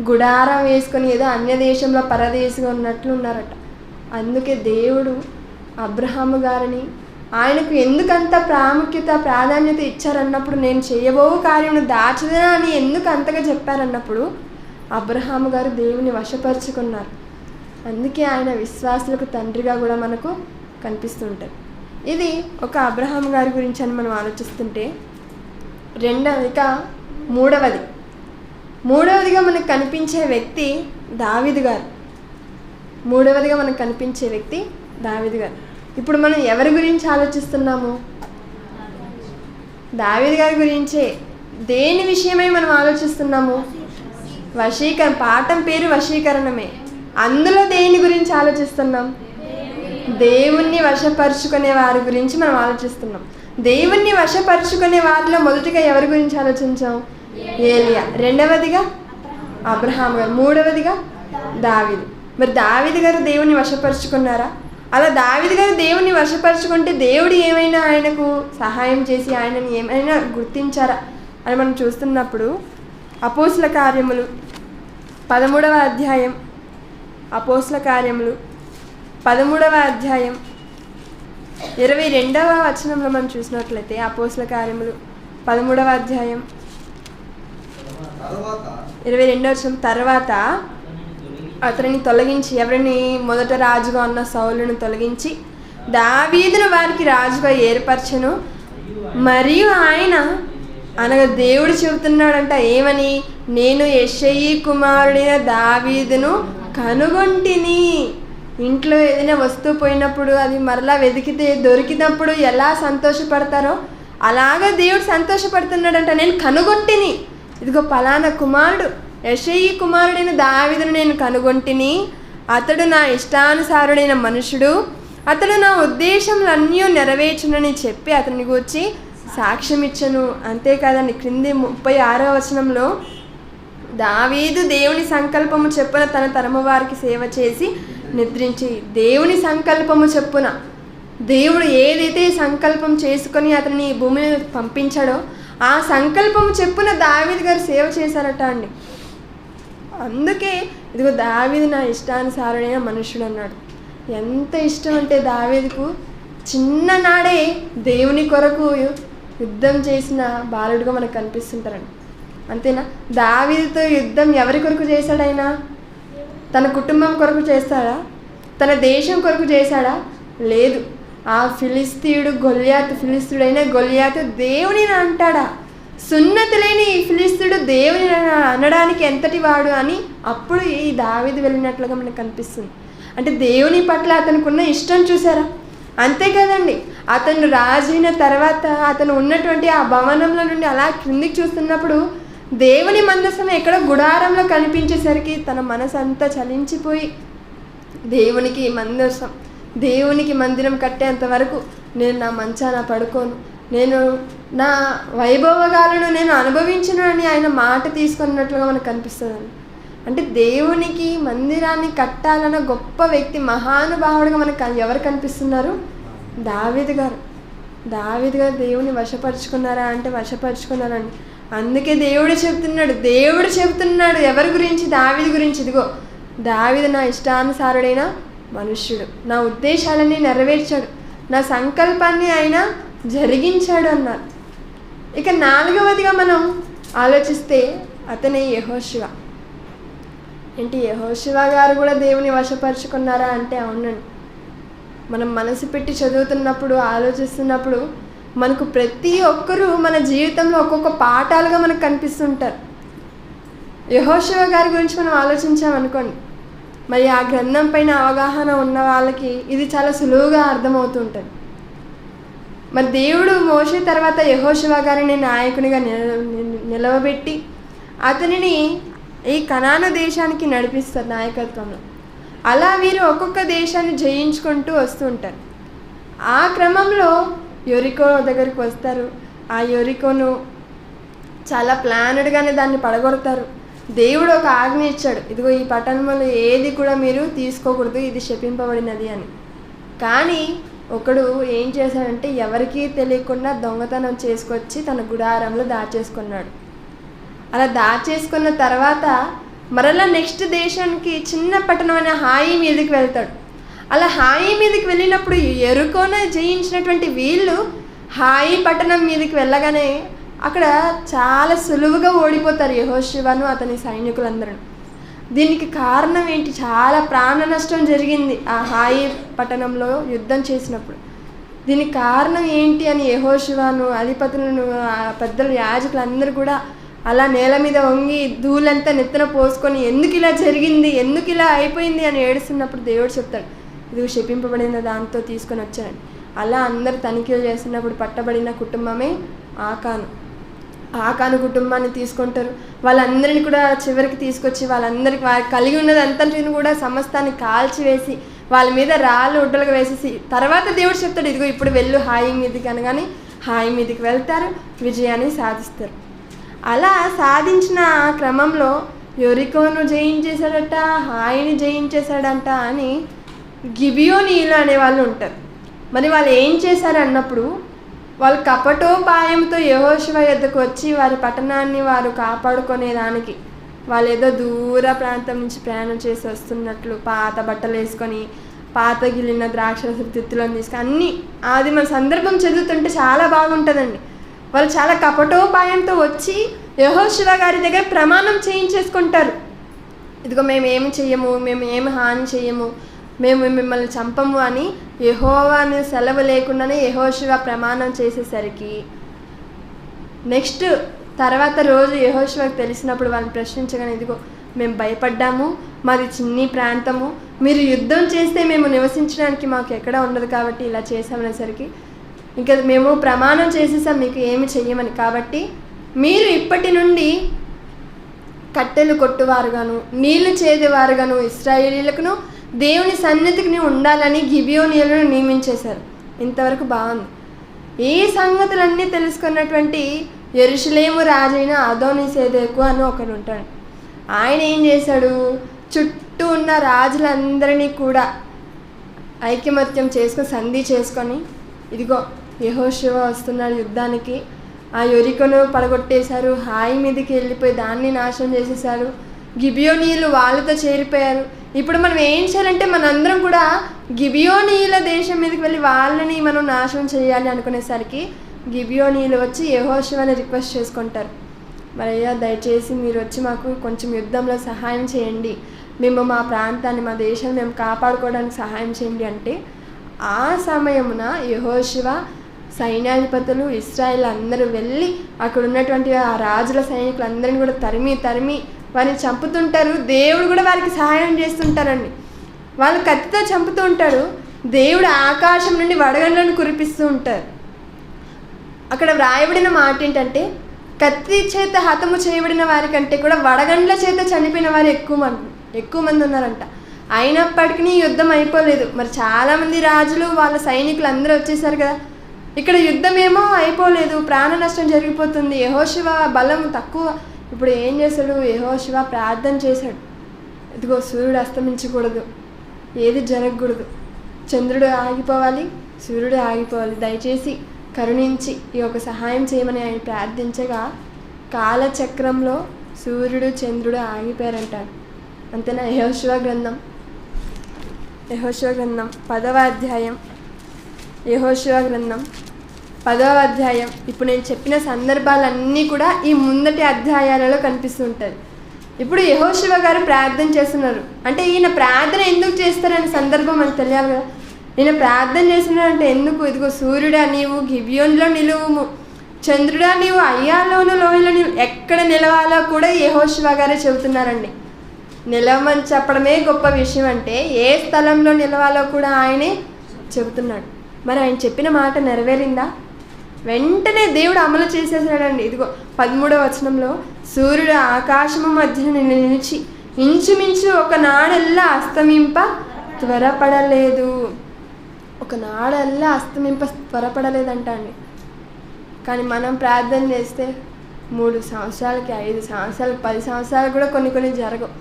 గుడారం వేసుకొని ఏదో అన్య దేశంలో పరదేశిగా ఉన్నట్లు ఉన్నారట. అందుకే దేవుడు అబ్రహాము గారిని ఆయనకు ఎందుకంత ప్రాధాన్యత ఇచ్చారన్నప్పుడు, నేను చేయబో కార్యమును దాచదనా అని ఎందుకు అంతగా చెప్పారన్నప్పుడు అబ్రహాము గారు దేవుని వశపరుచుకున్నారు. అందుకే ఆయన విశ్వాసులకు తండ్రిగా కూడా మనకు కనిపిస్తుంటారు. ఇది ఒక అబ్రహాం గారి గురించి అని మనం ఆలోచిస్తుంటే, మూడవది మూడవదిగా మనకు కనిపించే వ్యక్తి దావీదు గారు. మూడవదిగా మనకు కనిపించే వ్యక్తి దావీదు గారు. ఇప్పుడు మనం ఎవరి గురించి ఆలోచిస్తున్నాము? దావీదు గారి గురించే. దేని విషయమై మనం ఆలోచిస్తున్నాము? వశీకరణ. పాఠం పేరు వశీకరణమే. అందులో దేని గురించి ఆలోచిస్తున్నాం? దేవుణ్ణి వశపరుచుకునే వారి గురించి మనం ఆలోచిస్తున్నాం. దేవుణ్ణి వశపరుచుకునే వారిలో మొదటిగా ఎవరి గురించి ఆలోచించాం? ఏలియా. రెండవదిగా అబ్రహాం గారు. మూడవదిగా దావీదు. మరి దావీదు గారు దేవుణ్ణి వశపరుచుకున్నారా? అలా దావీదు గారు దేవుణ్ణి వశపరుచుకుంటే దేవుడు ఏమైనా ఆయనకు సహాయం చేసి ఆయనని ఏమైనా గుర్తించారా అని మనం చూస్తున్నప్పుడు అపోస్తుల కార్యములు 13వ అధ్యాయం, అపోస్తుల కార్యములు 13వ అధ్యాయం 22వ వచనంలో మనం చూసినట్లయితే అపోస్తుల కార్యములు 13వ అధ్యాయం 22వ వచనం, తర్వాత అతనిని తొలగించి, ఎవరిని? మొదట రాజుగా ఉన్న సౌలును తొలగించి దావీదును వారికి రాజుగా ఏర్పరచెను. మరియు ఆయన అనగా దేవుడు చెబుతున్నాడంట ఏమని? నేను యెష్షయి కుమారుడైన దావీదును కనుగొంటిని. ఇంట్లో ఏదైనా వస్తువు పోయినప్పుడు అది మరలా వెతికితే దొరికినప్పుడు ఎలా సంతోషపడతారో అలాగా దేవుడు సంతోషపడుతున్నాడంట. నేను కనుగొంటిని, ఇదిగో పలానా కుమారుడు యెష్షయి కుమారుడైన దావీదును నేను కనుగొంటిని. అతడు నా ఇష్టానుసారుడైన మనుషుడు, అతడు నా ఉద్దేశములన్నీ నెరవేర్చునని చెప్పి అతని గురించి సాక్ష్యం ఇచ్చను. అంతేకాదండి, క్రింది 36వ వచనంలో దావీదు దేవుని సంకల్పము చెప్పున తన తరము వారికి సేవ చేసి నిద్రించి. దేవుని సంకల్పము చెప్పున దేవుడు ఏదైతే సంకల్పం చేసుకొని అతన్ని ఈ భూమిని పంపించాడో ఆ సంకల్పము చెప్పున దావీదు గారు సేవ చేశారట అండి. అందుకే ఇదిగో దావీదు నా ఇష్టానుసారుడైన మనుషుడు అన్నాడు. ఎంత ఇష్టం అంటే దావీదుకు చిన్ననాడే దేవుని కొరకు యుద్ధం చేసిన బాలుడుగా మనకు కనిపిస్తుంటారండి. అంతేనా? దావీదుతో యుద్ధం ఎవరి కొరకు చేశాడు ఆయన? తన కుటుంబం కొరకు చేస్తాడా? తన దేశం కొరకు చేశాడా? లేదు. ఆ ఫిలిస్తీయుడు గొల్యాతు, ఫిలిస్తీయుడైన గొల్యాతు దేవునిని అంటాడా? సున్నతి లేని ఈ ఫిలిస్తీయుడు దేవుని అనడానికి ఎంతటి వాడు అని అప్పుడు ఈ దావీదు వెళ్ళినట్లుగా మనకు కనిపిస్తుంది. అంటే దేవుని పట్ల అతనుకున్న ఇష్టం చూసారా? అంతే కదండి, అతను రాజు అయిన తర్వాత అతను ఉన్నటువంటి ఆ భవనంలో నుండి అలా క్రిందికి చూస్తున్నప్పుడు దేవుని మందసం ఎక్కడో గుడారంలో కనిపించేసరికి తన మనసు అంతా చలించిపోయి దేవునికి మందసం, దేవునికి మందిరం కట్టేంత వరకు నేను నా మంచాన పడుకోను, నేను నా వైభవగాలను నేను అనుభవించను అని ఆయన మాట తీసుకున్నట్లుగా మనకు కనిపిస్తుందండి. అంటే దేవునికి మందిరాన్ని కట్టాలన్న గొప్ప వ్యక్తి, మహానుభావుడిగా మనకు ఎవరు కనిపిస్తున్నారు? దావీదు గారు. దావీదు గారు దేవుని వశపరుచుకున్నారా అంటే వశపరుచుకున్నారండి. అందుకే దేవుడు చెప్తున్నాడు ఎవరి గురించి? దావీదు గురించి. ఇదిగో దావీదు నా ఇష్టానుసారుడైన మనుష్యుడు, నా ఉద్దేశాలన్నీ నెరవేర్చాడు, నా సంకల్పాన్ని ఆయన జరిగించాడు అన్నారు. ఇక 4వదిగా మనం ఆలోచిస్తే అతనే యెహోషువ. ఏంటి, యెహోషువ గారు కూడా దేవుని వశపరుచుకున్నారా అంటే అవునండి. మనం మనసు పెట్టి చదువుతున్నప్పుడు, ఆలోచిస్తున్నప్పుడు మనకు ప్రతి ఒక్కరూ మన జీవితంలో ఒక్కొక్క పాఠాలుగా మనకు కనిపిస్తుంటారు. యెహోషువ గారి గురించి మనం ఆలోచించామనుకోండి, మరి ఆ గ్రంథం పైన అవగాహన ఉన్న వాళ్ళకి ఇది చాలా సులువుగా అర్థమవుతుంటుంది. మరి దేవుడు మోషే తర్వాత యెహోషువ గారిని నాయకునిగా నిలవబెట్టి అతనిని ఈ కనాను దేశానికి నడిపిస్తారు నాయకత్వంలో. అలా వీరు ఒక్కొక్క దేశాన్ని జయించుకుంటూ వస్తూ ఉంటారు. ఆ క్రమంలో యొరికో దగ్గరికి వస్తారు. ఆ యొరికోను చాలా ప్లానెడ్గానే దాన్ని పడగొడతారు. దేవుడు ఒక ఆజ్ఞ ఇచ్చాడు, ఇదిగో ఈ పట్టణంలో ఏది కూడా మీరు తీసుకోకూడదు, ఇది శపింపబడినది అని. కానీ ఒకడు ఏం చేశాడంటే ఎవరికీ తెలియకుండా దొంగతనం చేసుకొచ్చి తన గుడారంలో దాచేసుకున్నాడు. అలా దాచేసుకున్న తర్వాత మరలా నెక్స్ట్ దేశానికి చిన్న పట్టణమైన హాయి మీదకి వెళ్తాడు. అలా హాయి మీదకి వెళ్ళినప్పుడు ఎరుకోన జయించినటువంటి వీళ్ళు హాయి పట్టణం మీదకి వెళ్ళగానే అక్కడ చాలా సులువుగా ఓడిపోతారు యెహోషువను అతని సైనికులందరూ. దీనికి కారణం ఏంటి? చాలా ప్రాణ నష్టం జరిగింది ఆ హాయి పట్టణంలో యుద్ధం చేసినప్పుడు. దీనికి కారణం ఏంటి అని యెహోషువను, అధిపతులను, పెద్దలు, యాజకులు అందరూ కూడా అలా నేల మీద వంగి ధూళంతా నెత్తిన పోసుకొని ఎందుకు ఇలా జరిగింది, ఎందుకు ఇలా అయిపోయింది అని ఏడుస్తున్నప్పుడు దేవుడు చెప్తాడు, ఇది శపింపబడిన దాంతో తీసుకొని వచ్చాడు. అలా అందరు తనిఖీలు చేస్తున్నప్పుడు పట్టబడిన కుటుంబమే ఆకాను కుటుంబాన్ని తీసుకుంటారు. వాళ్ళందరినీ కూడా చివరికి తీసుకొచ్చి వాళ్ళందరికీ కలిగి ఉన్నది అంతటిని కూడా సమస్తాన్ని కాల్చివేసి వాళ్ళ మీద రాళ్ళు ఉడ్డలుగా వేసేసి తర్వాత దేవుడు చెప్తాడు, ఇదిగో ఇప్పుడు వెళ్ళు హాయి మీదకి అనగానే హాయి మీదకి వెళ్తారు, విజయాన్ని సాధిస్తారు. అలా సాధించిన క్రమంలో యొరికోను జయించేశాడట, హాయిని జయించేశాడంట అని గిబియోనీయులు అనేవాళ్ళు ఉంటారు. మరి వాళ్ళు ఏం చేశారు అన్నప్పుడు, వాళ్ళు కపటోపాయంతో యెహోషువ యొద్దకు వచ్చి వారి పట్టణాన్ని వారు కాపాడుకునేదానికి వాళ్ళు ఏదో దూర ప్రాంతం నుంచి ప్రయాణం చేసి వస్తున్నట్లు పాత బట్టలు వేసుకొని పాత గిల్లిన ద్రాక్షరస తిత్తులను తీసుకొని అన్నీ అది మన సందర్భం చదువుతుంటే చాలా బాగుంటుందండి. వాళ్ళు చాలా కపటోపాయంతో వచ్చి యెహోషువ గారి దగ్గర ప్రమాణం చేయించేసుకుంటారు, ఇదిగో మేము ఏమి చెయ్యము, మేము ఏమి హాని చెయ్యము, మేము మిమ్మల్ని చంపము అని యెహోవాని సెలవు లేకుండానే యెహోషువ ప్రమాణం చేసేసరికి నెక్స్ట్ తర్వాత రోజు యెహోషువకు తెలిసినప్పుడు వాళ్ళని ప్రశ్నించగానే, ఇదిగో మేము భయపడ్డాము, మాది చిన్ని ప్రాంతము, మీరు యుద్ధం చేస్తే మేము నివసించడానికి మాకు ఎక్కడ ఉండదు కాబట్టి ఇలా చేసామనేసరికి ఇంకా మేము ప్రమాణం చేసేసాం మీకు ఏమి చెయ్యమని, కాబట్టి మీరు ఇప్పటి నుండి కట్టెలు కొట్టువారుగాను నీళ్లు చేదేవారుగాను ఇశ్రాయేలీయులకును దేవుని సన్నిధికి ఉండాలని గిబియోనీయులను నియమించేశారు. ఇంతవరకు బాగుంది. ఈ సంగతులన్నీ తెలుసుకున్నటువంటి యెరూషలేము రాజైన అదోనీసెదెకు అని ఒకడు ఉంటాడు. ఆయన ఏం చేశాడు, చుట్టూ ఉన్న రాజులందరినీ కూడా ఐకమత్యం చేసుకొని సంధి చేసుకొని, ఇదిగో యెహోషువ వస్తున్నాడు యుద్ధానికి, ఆ యొరికోను పడగొట్టేశారు, హాయి మీదకి వెళ్ళిపోయి దాన్ని నాశనం చేసేసారు, గిబియోనీయులు వాళ్ళతో చేరిపోయారు. ఇప్పుడు మనం ఏం చేయాలంటే మనందరం కూడా గిబియోనీయుల దేశం మీదకి వెళ్ళి వాళ్ళని మనం నాశనం చేయాలి అనుకునేసరికి గిబియోనీయులు వచ్చి యెహోషువని రిక్వెస్ట్ చేసుకుంటారు, మరి అయ్యా దయచేసి మీరు వచ్చి మాకు కొంచెం యుద్ధంలో సహాయం చేయండి, మేము మా ప్రాంతాన్ని మా దేశాన్ని మేము కాపాడుకోవడానికి సహాయం చేయండి అంటే, ఆ సమయమున యెహోషువ సైన్యాధిపతులు ఇశ్రాయేల్ అందరూ వెళ్ళి అక్కడ ఉన్నటువంటి ఆ రాజుల సైనికులందరినీ కూడా తరిమి వారిని చంపుతుంటారు. దేవుడు కూడా వారికి సహాయం చేస్తుంటారండి. వాళ్ళు కత్తితో చంపుతూ ఉంటాడు, దేవుడు ఆకాశం నుండి వడగండ్లను కురిపిస్తూ ఉంటారు. అక్కడ వ్రాయబడిన మాట ఏంటంటే, కత్తి చేత హతము చేయబడిన వారికంటే కూడా వడగండ్ల చేత చనిపోయిన వారు ఎక్కువ మంది ఉన్నారంట. అయినప్పటికీ యుద్ధం అయిపోలేదు. మరి చాలామంది రాజులు వాళ్ళ సైనికులు అందరూ వచ్చేసారు కదా, ఇక్కడ యుద్ధం ఏమో అయిపోలేదు, ప్రాణ నష్టం జరిగిపోతుంది, యెహోషువ బలం తక్కువ. ఇప్పుడు ఏం చేశాడు, యెహోషువ ప్రార్థన చేశాడు, ఇదిగో సూర్యుడు అస్తమించకూడదు, ఏది జరగకూడదు, చంద్రుడు ఆగిపోవాలి, సూర్యుడు ఆగిపోవాలి, దయచేసి కరుణించి ఈ ఒక సహాయం చేయమని ఆయన ప్రార్థించగా కాలచక్రంలో సూర్యుడు చంద్రుడు ఆగిపోయారంటాడు. అంతేనా? యెహోషువ గ్రంథం 10వ అధ్యాయం, యెహోషువ గ్రంథం 10వ అధ్యాయం. ఇప్పుడు నేను చెప్పిన సందర్భాలన్నీ కూడా ఈ ముందటి అధ్యాయాలలో కనిపిస్తుంటుంది. ఇప్పుడు యెహోషువ గారు ప్రార్థన చేస్తున్నారు అంటే ఈయన ప్రార్థన ఎందుకు చేస్తారనే సందర్భం మనకు తెలియాలి కదా. ఈయన ప్రార్థన చేస్తున్నారంటే ఎందుకు, ఇదిగో సూర్యుడా నీవు గిబియోనులో నిలువుము, చంద్రుడా నీవు అయ్యాలోను లోయలో నీవు ఎక్కడ నిలవాలో కూడా యెహోషువ గారే చెబుతున్నారండి. నిలవమని చెప్పడమే గొప్ప విషయం అంటే ఏ స్థలంలో నిలవాలో కూడా ఆయనే చెబుతున్నాడు. మరి ఆయన చెప్పిన మాట నెరవేరిందా? వెంటనే దేవుడు అమలు చేసేసాడండి. ఇదిగో 13వ వచనంలో, సూర్యుడు ఆకాశము మధ్యన నిలిచి ఇంచుమించు ఒక నాడల్లా అస్తమింప త్వరపడలేదు. ఒక నాడల్లా అస్తమింప త్వరపడలేదంట అండి. కానీ మనం ప్రార్థన చేస్తే 3 సంవత్సరాలకి, 5 సంవత్సరాలకి, 10 సంవత్సరాలు కూడా కొన్ని జరగవు.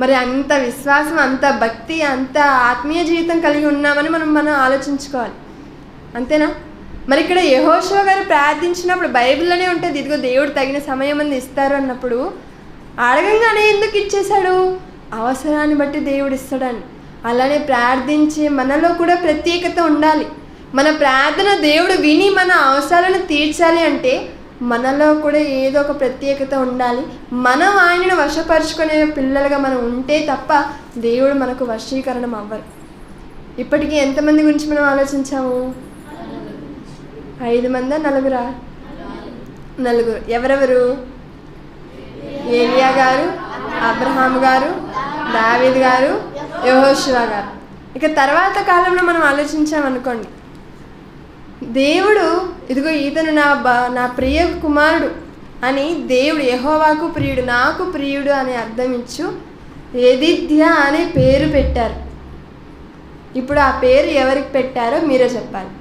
మరి అంత విశ్వాసం, అంత భక్తి, అంత ఆత్మీయ జీవితం కలిగి ఉన్నామని మనం ఆలోచించుకోవాలి. అంతేనా? మరి ఇక్కడ యెహోషువ గారు ప్రార్థించినప్పుడు బైబిల్లోనే ఉంటుంది, ఇదిగో దేవుడు తగిన సమయం అంది ఇస్తారు అన్నప్పుడు అడగంగానే ఎందుకు ఇచ్చేశాడు? అవసరాన్ని బట్టి దేవుడు ఇస్తాడని. అలానే ప్రార్థించే మనలో కూడా ప్రత్యేకత ఉండాలి. మన ప్రార్థన దేవుడు విని మన అవసరాలను తీర్చాలి అంటే మనలో కూడా ఏదో ఒక ప్రత్యేకత ఉండాలి. మనం ఆయనను వశపరుచుకునే పిల్లలుగా మనం ఉంటే తప్ప దేవుడు మనకు వశీకరణం అవ్వరు. ఇప్పటికీ ఎంతమంది గురించి మనం ఆలోచించాము? 5 మందా? 4? 4. ఎవరెవరు? ఏలియా గారు, అబ్రహాం గారు, దావీద్ గారు, యెహోషువ గారు. ఇక తర్వాత కాలంలో మనం ఆలోచించామనుకోండి, దేవుడు ఇదిగో ఇతను నా ప్రియ కుమారుడు అని దేవుడు యెహోవాకు ప్రియుడు, నాకు ప్రియుడు అని అర్థం ఇచ్చు యెదిద్యా అనే పేరు పెట్టారు. ఇప్పుడు ఆ పేరు ఎవరికి పెట్టారో మీరే చెప్పాలి.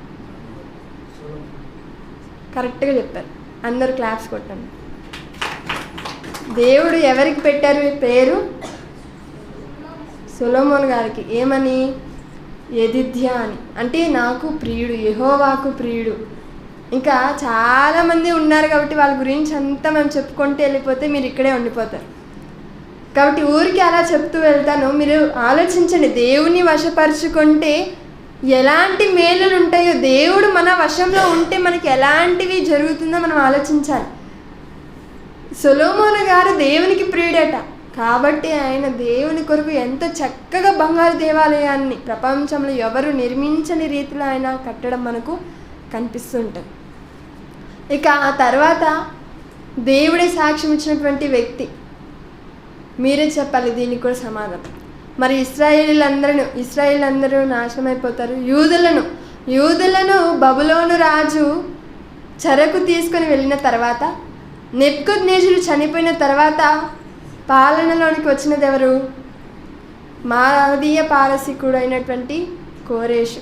కరెక్ట్గా చెప్పారు, అందరూ క్లాప్స్ కొట్టండి. దేవుడు ఎవరికి పెట్టారు ఈ పేరు? సొలొమోన్ గారికి. ఏమని? యెదిద్యా అని. అంటే నాకు ప్రియుడు, యెహోవాకు ప్రియుడు. ఇంకా చాలామంది ఉన్నారు కాబట్టి వాళ్ళ గురించి అంతా మేము చెప్పుకుంటూ వెళ్ళిపోతే మీరు ఇక్కడే ఉండిపోతారు. కాబట్టి ఊరికి అలా చెప్తూ వెళ్తాను. మీరు ఆలోచించండి, దేవుని వశపరుచుకుంటే ఎలాంటి మేలులు ఉంటాయో, దేవుడు మన వశంలో ఉంటే మనకి ఎలాంటివి జరుగుతుందో మనం ఆలోచించాలి. సొలొమోను గారు దేవునికి ప్రియుడట కాబట్టి ఆయన దేవుని కొరకు ఎంతో చక్కగా బంగారు దేవాలయాన్ని ప్రపంచంలో ఎవరు నిర్మించని రీతిలో ఆయన కట్టడం మనకు కనిపిస్తుంటుంది. ఇక ఆ తర్వాత దేవుడే సాక్ష్యం ఇచ్చినటువంటి వ్యక్తి, మీరే చెప్పాలి దీనికి కూడా సమాధానం. మరి ఇశ్రాయేలీలందరూ నాశనం అయిపోతారు. యూదులను బబులోను రాజు చెరకు తీసుకొని వెళ్ళిన తర్వాత, నెబుకద్నెజరు చనిపోయిన తర్వాత పాలనలోనికి వచ్చినది ఎవరు? మాదీయ పారసీకుడైనటువంటి కోరేషు.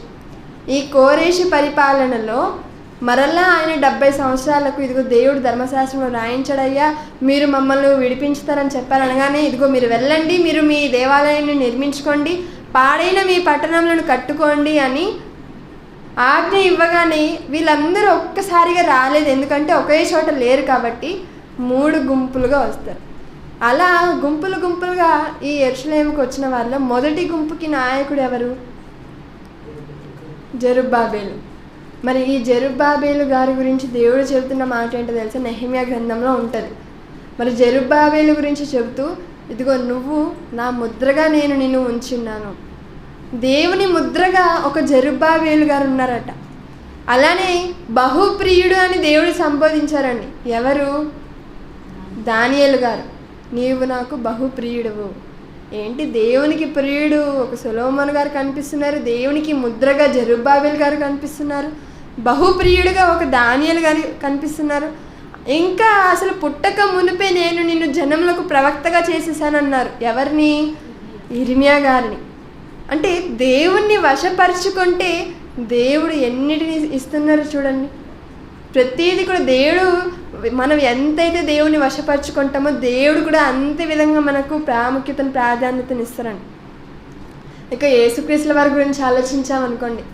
ఈ కోరేషు పరిపాలనలో మరలా ఆయన 70 సంవత్సరాలకు ఇదిగో దేవుడు ధర్మశాస్త్రంలో రాయించడయ్యా, మీరు మమ్మల్ని విడిపించుతారని చెప్పారు. అనగానే ఇదిగో మీరు వెళ్ళండి, మీరు మీ దేవాలయాన్ని నిర్మించుకోండి, పాడైన మీ పట్టణంలను కట్టుకోండి అని ఆజ్ఞ ఇవ్వగానే వీళ్ళందరూ ఒక్కసారిగా రాలేదు. ఎందుకంటే ఒకే చోట లేరు కాబట్టి 3 గుంపులుగా వస్తారు. అలా గుంపులుగా ఈ యెరూషలేముకు వచ్చిన వారిలో మొదటి గుంపుకి నాయకుడు ఎవరు? జెరుబ్బాబేలు. మరి ఈ జెరుబ్బాబేలు గారి గురించి దేవుడు చెబుతున్న మాట ఏంటో తెలుసా? నెహెమ్యా గ్రంథంలో ఉంటుంది. మరి జెరుబ్బాబేలు గురించి చెబుతూ, ఇదిగో నువ్వు నా ముద్రగా నేను నిన్ను ఉంచున్నాను. దేవుని ముద్రగా ఒక జెరుబ్బాబేలు గారు ఉన్నారట. అలానే బహుప్రియుడు అని దేవుడు సంబోధించారండి. ఎవరు? దానియేలు గారు. నీవు నాకు బహుప్రియుడువు. ఏంటి, దేవునికి ప్రియుడు ఒక సొలొమోను గారు కనిపిస్తున్నారు, దేవునికి ముద్రగా జెరుబ్బాబేలు గారు కనిపిస్తున్నారు, బహుప్రియుడిగా ఒక దానియేలు గారు కనిపిస్తున్నారు. ఇంకా అసలు పుట్టక మునిపే నేను నిన్ను జనములకు ప్రవక్తగా చేసేసానన్నారు. ఎవరిని? ఇర్మియా గారిని. అంటే దేవుణ్ణి వశపరుచుకుంటే దేవుడు ఎన్నిటిని ఇస్తున్నారు చూడండి. ప్రతిదీ కూడా దేవుడు, మనం ఎంతైతే దేవుని వశపరుచుకుంటామో దేవుడు కూడా అంతే విధంగా మనకు ప్రాముఖ్యతను ప్రాధాన్యతను ఇస్తారండి. ఇక యేసుక్రీస్తుల వారి గురించి ఆలోచించామనుకోండి,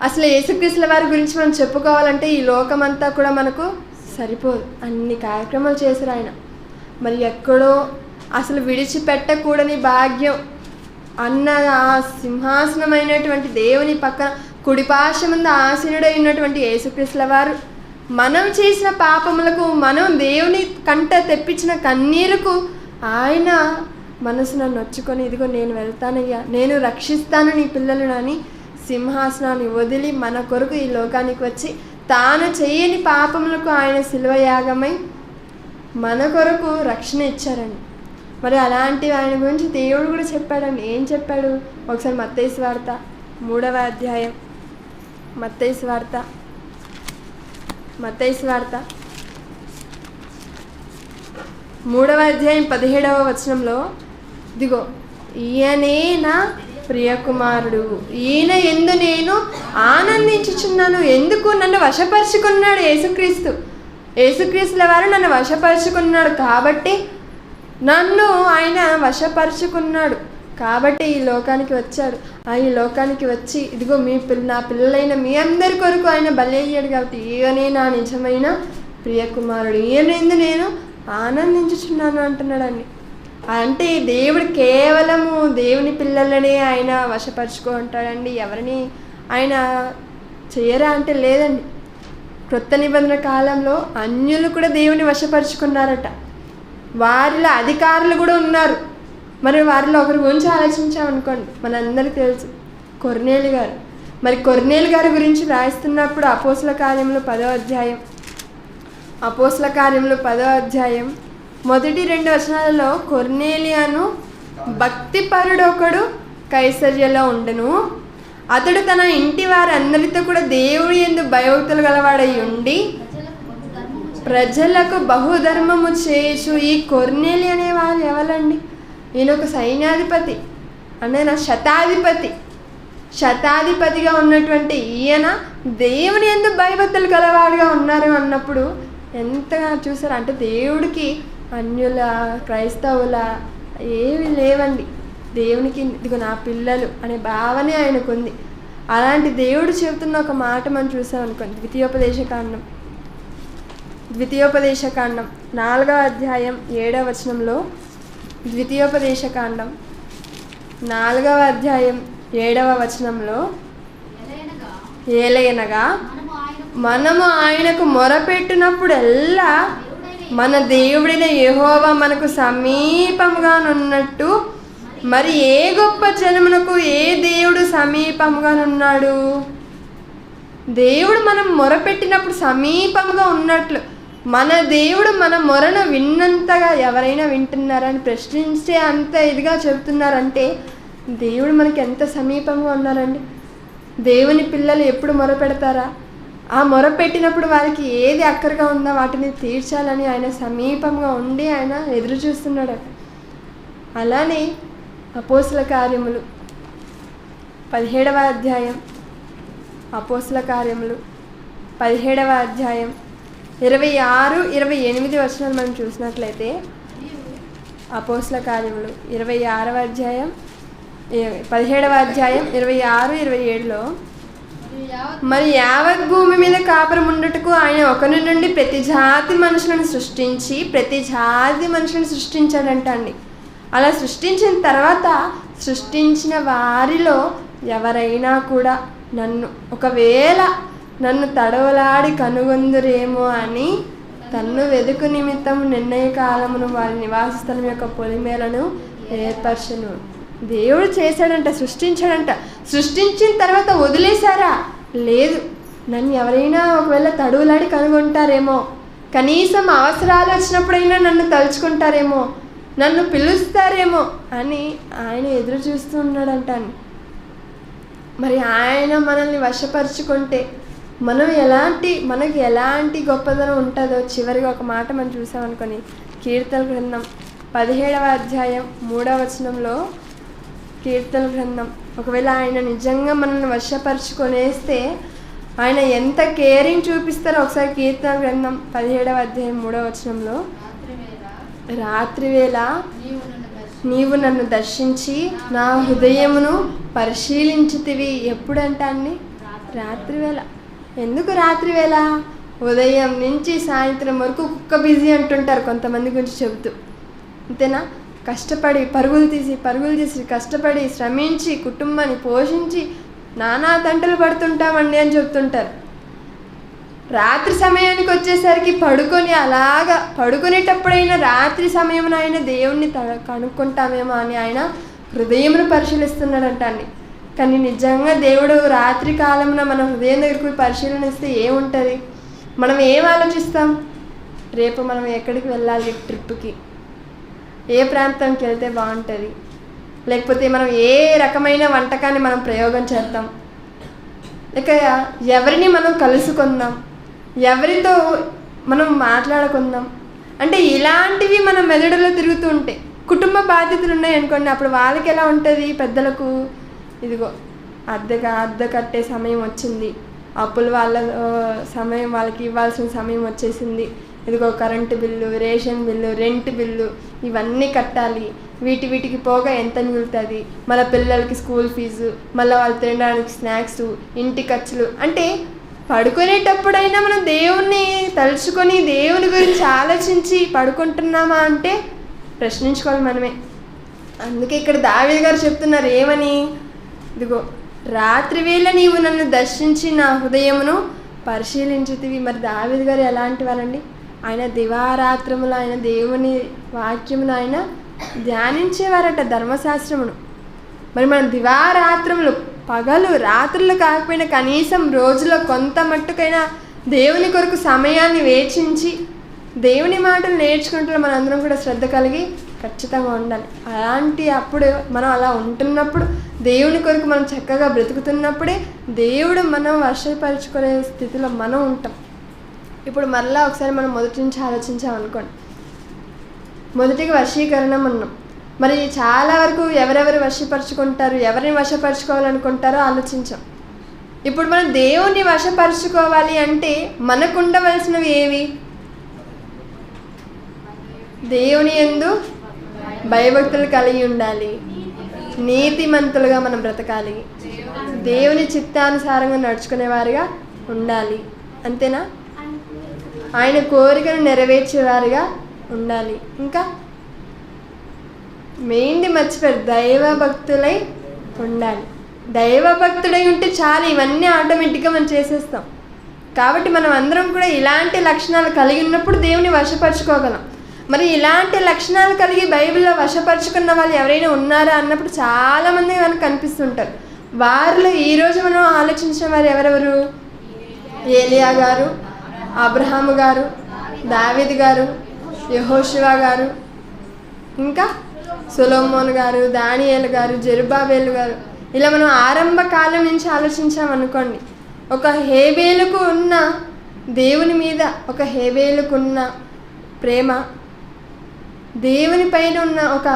అసలు యేసుక్రీస్తుల వారి గురించి మనం చెప్పుకోవాలంటే ఈ లోకమంతా కూడా మనకు సరిపోదు. అన్ని కార్యక్రమాలు చేశారు ఆయన. మరి ఎక్కడో అసలు విడిచిపెట్టకూడని భాగ్యం అన్న ఆ సింహాసనమైనటువంటి దేవుని పక్కన కుడిపార్శ్వ ముందు ఆసీనుడై ఉన్నటువంటి యేసుక్రీస్తుల వారు మనం చేసిన పాపములకు, మనం దేవుని కంట తెప్పించిన కన్నీరుకు ఆయన మనసును నొచ్చుకొని, ఇదిగో నేను వెళ్తానయ్యా, నేను రక్షిస్తాను నీ పిల్లలను అని సింహాసనాన్ని వదిలి మన కొరకు ఈ లోకానికి వచ్చి తాను చేయని పాపములకు ఆయన శిలువ యాగమై మన కొరకు రక్షణ ఇచ్చారండి. మరి అలాంటి ఆయన గురించి దేవుడు కూడా చెప్పాడండి. ఏం చెప్పాడు? ఒకసారి మత్తయి సువార్త 3వ అధ్యాయం, మత్తయి సువార్త 3వ అధ్యాయం 17వ వచనంలో, ఇదిగో ఈయనే నా ప్రియకుమారుడు, ఈయన యందు నేను ఆనందించుచున్నాను. ఎందుకు? నన్ను వశపరుచుకున్నాడు యేసుక్రీస్తుల వారు నన్ను వశపరుచుకున్నాడు కాబట్టి, నన్ను ఆయన వశపరుచుకున్నాడు కాబట్టి ఈ లోకానికి వచ్చాడు. ఈ లోకానికి వచ్చి ఇదిగో నా పిల్లలైన మీ అందరి కొరకు ఆయన బలి అయ్యాడు కాబట్టి ఈయనే నా నిజమైన ప్రియకుమారుడు, ఈయనందు నేను ఆనందించుచున్నాను అంటున్నాడండి. అంటే దేవుడు కేవలము దేవుని పిల్లలనే ఆయన వశపరుచుకుంటాడండి, ఎవరిని ఆయన చేయరా అంటే లేదండి. క్రొత్త నిబంధన కాలంలో అన్యులు కూడా దేవుని వశపరుచుకున్నారట. వారిలో అధికారులు కూడా ఉన్నారు. మరి వారిలో ఒకరి గురించి ఆలోచించామనుకోండి, మనందరికీ తెలుసు కొర్నేలు గారు. మరి కొర్నేలు గారి గురించి రాయిస్తున్నప్పుడు అపోస్తల కార్యములు 10వ అధ్యాయం మొదటి 2 వచనాలలో కొర్నేలియాను భక్తిపరుడొకడు కైసర్యలో ఉండెను. అతడు తన ఇంటి వారందరితో కూడా దేవుడి యందు భయభక్తులు గలవాడై ఉండి ప్రజలకు బహుధర్మము చేయుచు. ఈ కొర్నేలి అనే వారు ఎవరండి? ఈయన ఒక సైన్యాధిపతి, అంటే శతాధిపతిగా ఉన్నటువంటి ఈయన దేవుని యందు భయభక్తులు గలవాడుగా ఉన్నారు అన్నప్పుడు ఎంతగా చూసారు అంటే దేవుడికి అన్యుల క్రైస్తవుల ఏవి లేవండి. దేవునికి ఇదిగో నా పిల్లలు అనే భావనే ఆయనకు ఉంది. అలాంటి దేవుడు చెబుతున్న ఒక మాట మనం చూసాం అనుకోండి. ద్వితీయోపదేశకాండం 4వ అధ్యాయం 7వ వచనంలో, ద్వితీయోపదేశకాండం 4వ అధ్యాయం 7వ వచనంలో, ఏలయనగా మనము ఆయనకు మొరపెట్టినప్పుడెల్లా మన దేవుడైన యెహోవా మనకు సమీపంగానున్నట్టు మరి ఏ గొప్ప జనమునకు ఏ దేవుడు సమీపంగానున్నాడు? దేవుడు మనం మొరపెట్టినప్పుడు సమీపంగా ఉన్నట్లు మన దేవుడు మన మొరను విన్నంతగా ఎవరైనా వింటున్నారని ప్రశ్నించే అంత ఇదిగా చెబుతున్నారంటే దేవుడు మనకి ఎంత సమీపంగా ఉన్నారండి. దేవుని పిల్లలు ఎప్పుడు మొరపెడతారా? ఆ మొరపెట్టినప్పుడు వారికి ఏది అక్కరగా ఉందో వాటిని తీర్చాలని ఆయన సమీపంగా ఉండి ఆయన ఎదురు చూస్తున్నాడట. అలానే అపోస్తల కార్యములు 17వ అధ్యాయం, అపోస్తల కార్యములు 17వ అధ్యాయం 26-28 వచనాలు మనం చూసినట్లయితే, అపోస్తల కార్యములు 26వ అధ్యాయం 17వ అధ్యాయం 26-27లో, మరి యావత్ భూమి మీద కాపురం ఉండుటకు ఆయన ఒకరి నుండి ప్రతి జాతి మనుషులను సృష్టించాడంట అండి. అలా సృష్టించిన తర్వాత సృష్టించిన వారిలో ఎవరైనా కూడా ఒకవేళ నన్ను తడవలాడి కనుగొందురేమో అని తన్ను వెదుకు నిమిత్తం నిర్ణయ కాలమును వారి నివాస స్థలం యొక్క పొలిమేలను ఏర్పరచును. దేవుడు చేశాడంట, సృష్టించాడంట. సృష్టించిన తర్వాత వదిలేశారా? లేదు. నన్ను ఎవరైనా ఒకవేళ తడువులాడి కనుగొంటారేమో, కనీసం అవసరాలు వచ్చినప్పుడైనా నన్ను తలుచుకుంటారేమో, నన్ను పిలుస్తారేమో అని ఆయన ఎదురు చూస్తూ ఉన్నాడంట. మరి ఆయన మనల్ని వశపరుచుకుంటే మనకి ఎలాంటి గొప్పదనం ఉంటుందో చివరిగా ఒక మాట మనం చూసామనుకొని, కీర్తన గ్రంథం 17వ అధ్యాయం 3వ వచనంలో, కీర్తన గ్రంథం ఒకవేళ ఆయన నిజంగా మనల్ని వశపరుచుకొనేస్తే ఆయన ఎంత కేరింగ్ చూపిస్తారో ఒకసారి కీర్తన గ్రంథం 17వ అధ్యాయం 3వ వచనంలో, రాత్రివేళ నీవు నన్ను దర్శించి నా హృదయమును పరిశీలించితివి. ఎప్పుడంట అండి? రాత్రివేళ. ఎందుకు రాత్రివేళ? ఉదయం నుంచి సాయంత్రం వరకు కుక్క బిజీ అంటుంటారు కొంతమంది గురించి చెబుతూ, అంతేనా? కష్టపడి పరుగులు తీసి కష్టపడి శ్రమించి కుటుంబాన్ని పోషించి నానా తంటలు పడుతుంటామండి అని చెప్తుంటారు. రాత్రి సమయానికి వచ్చేసరికి పడుకునేటప్పుడైనా రాత్రి సమయమున ఆయన దేవుణ్ణి కనుక్కుంటామేమో అని ఆయన హృదయమును పరిశీలిస్తున్నాడంట అండి. కానీ నిజంగా దేవుడు రాత్రి కాలమున మన హృదయం దగ్గరికి పోయి పరిశీలనిస్తే ఏముంటుంది? మనం ఏం ఆలోచిస్తాం? రేపు మనం ఎక్కడికి వెళ్ళాలి, ట్రిప్కి ఏ ప్రాంతానికి వెళ్తే బాగుంటుంది, లేకపోతే మనం ఏ రకమైన వంటకాన్ని మనం ప్రయోగం చేద్దాం, లేక ఎవరిని మనం కలుసుకుందాం, ఎవరితో మనం మాట్లాడుకుందాం అంటే ఇలాంటివి మన మెదడులో తిరుగుతూ ఉంటాయి. కుటుంబ బాధ్యతలు ఉన్నాయి అనుకోండి, అప్పుడు వాళ్ళకి ఎలా ఉంటుంది? పెద్దలకు ఇదిగో అద్దె కట్టే సమయం వచ్చింది, అప్పులు వాళ్ళ సమయం వాళ్ళకి ఇవ్వాల్సిన సమయం వచ్చేసింది, ఇదిగో current bill, ration bill, rent bill ఇవన్నీ కట్టాలి, వీటికి పోగా ఎంత మిగులుతుంది, మళ్ళీ పిల్లలకి స్కూల్ ఫీజు, మళ్ళీ వాళ్ళు తినడానికి స్నాక్స్, ఇంటి ఖర్చులు. అంటే పడుకునేటప్పుడైనా మనం దేవుణ్ణి తలుచుకొని దేవుని గురించి ఆలోచించి పడుకుంటున్నామా అంటే ప్రశ్నించుకోవాలి మనమే. అందుకే ఇక్కడ దావీదు గారు చెప్తున్నారు ఏమని? ఇదిగో రాత్రివేళ నీవు నన్ను దర్శించి నా హృదయమును పరిశీలించుతివి. మరి దావీదు గారు ఎలాంటి వాళ్ళండి? ఆయన దివారాత్రములు ఆయన దేవుని వాక్యమును ఆయన ధ్యానించేవారట, ధర్మశాస్త్రమును. మరి మనం దివారాత్రములు పగలు రాత్రులు కాకపోయినా కనీసం రోజులో కొంత మట్టుకైనా దేవుని కొరకు సమయాన్ని వేచించి దేవుని మాటలు నేర్చుకుంటూ మనందరం కూడా శ్రద్ధ కలిగి ఖచ్చితంగా ఉండాలి. అలాంటి అప్పుడు మనం అలా ఉంటున్నప్పుడు, దేవుని కొరకు మనం చక్కగా బ్రతుకుతున్నప్పుడే దేవుడు మనం వర్షపరుచుకునే స్థితిలో మనం ఉంటాం. ఇప్పుడు మరలా ఒకసారి మనం మొదటి నుంచి ఆలోచించామనుకోండి. మొదటిగా వశీకరణం అన్నాం. మరి చాలా వరకు ఎవరెవరు వశపరుచుకుంటారు, ఎవరిని వశపరుచుకోవాలనుకుంటారో ఆలోచించాం. ఇప్పుడు మనం దేవుణ్ణి వశపరుచుకోవాలి అంటే మనకు ఉండవలసినవి ఏవి? దేవుని యందు భయభక్తులు కలిగి ఉండాలి, నీతిమంతులుగా మనం బ్రతకాలి, దేవుని చిత్తానుసారంగా నడుచుకునేవారుగా ఉండాలి. అంతేనా? ఆయన కోరికను నెరవేర్చేవారుగా ఉండాలి. ఇంకా మెయిన్ది మర్చిపోయారు, దైవభక్తులై ఉండాలి. దైవభక్తుడై ఉంటే చాలు, ఇవన్నీ ఆటోమేటిక్గా మనం చేసేస్తాం. కాబట్టి మనం అందరం కూడా ఇలాంటి లక్షణాలు కలిగి ఉన్నప్పుడు దేవుని వశపరుచుకోగలం. మరి ఇలాంటి లక్షణాలు కలిగి బైబిల్లో వశపరుచుకున్న వాళ్ళు ఎవరైనా ఉన్నారా అన్నప్పుడు చాలామంది మనకు కనిపిస్తుంటారు. వారిలో ఈరోజు మనం ఆలోచించిన వారు ఎవరెవరు? ఏలియా గారు, అబ్రహాము గారు, దావీదు గారు, యెహోషువ గారు, ఇంకా సొలొమోను గారు, దానియేలు గారు, జెరుబ్బాబెలు గారు. ఇలా మనం ఆరంభ కాలం నుంచి ఆలోచించామనుకోండి, ఒక హేబేలుకు ఉన్న దేవుని మీద, ఒక హేబేలుకు ఉన్న ప్రేమ, దేవుని పైన ఉన్న ఒక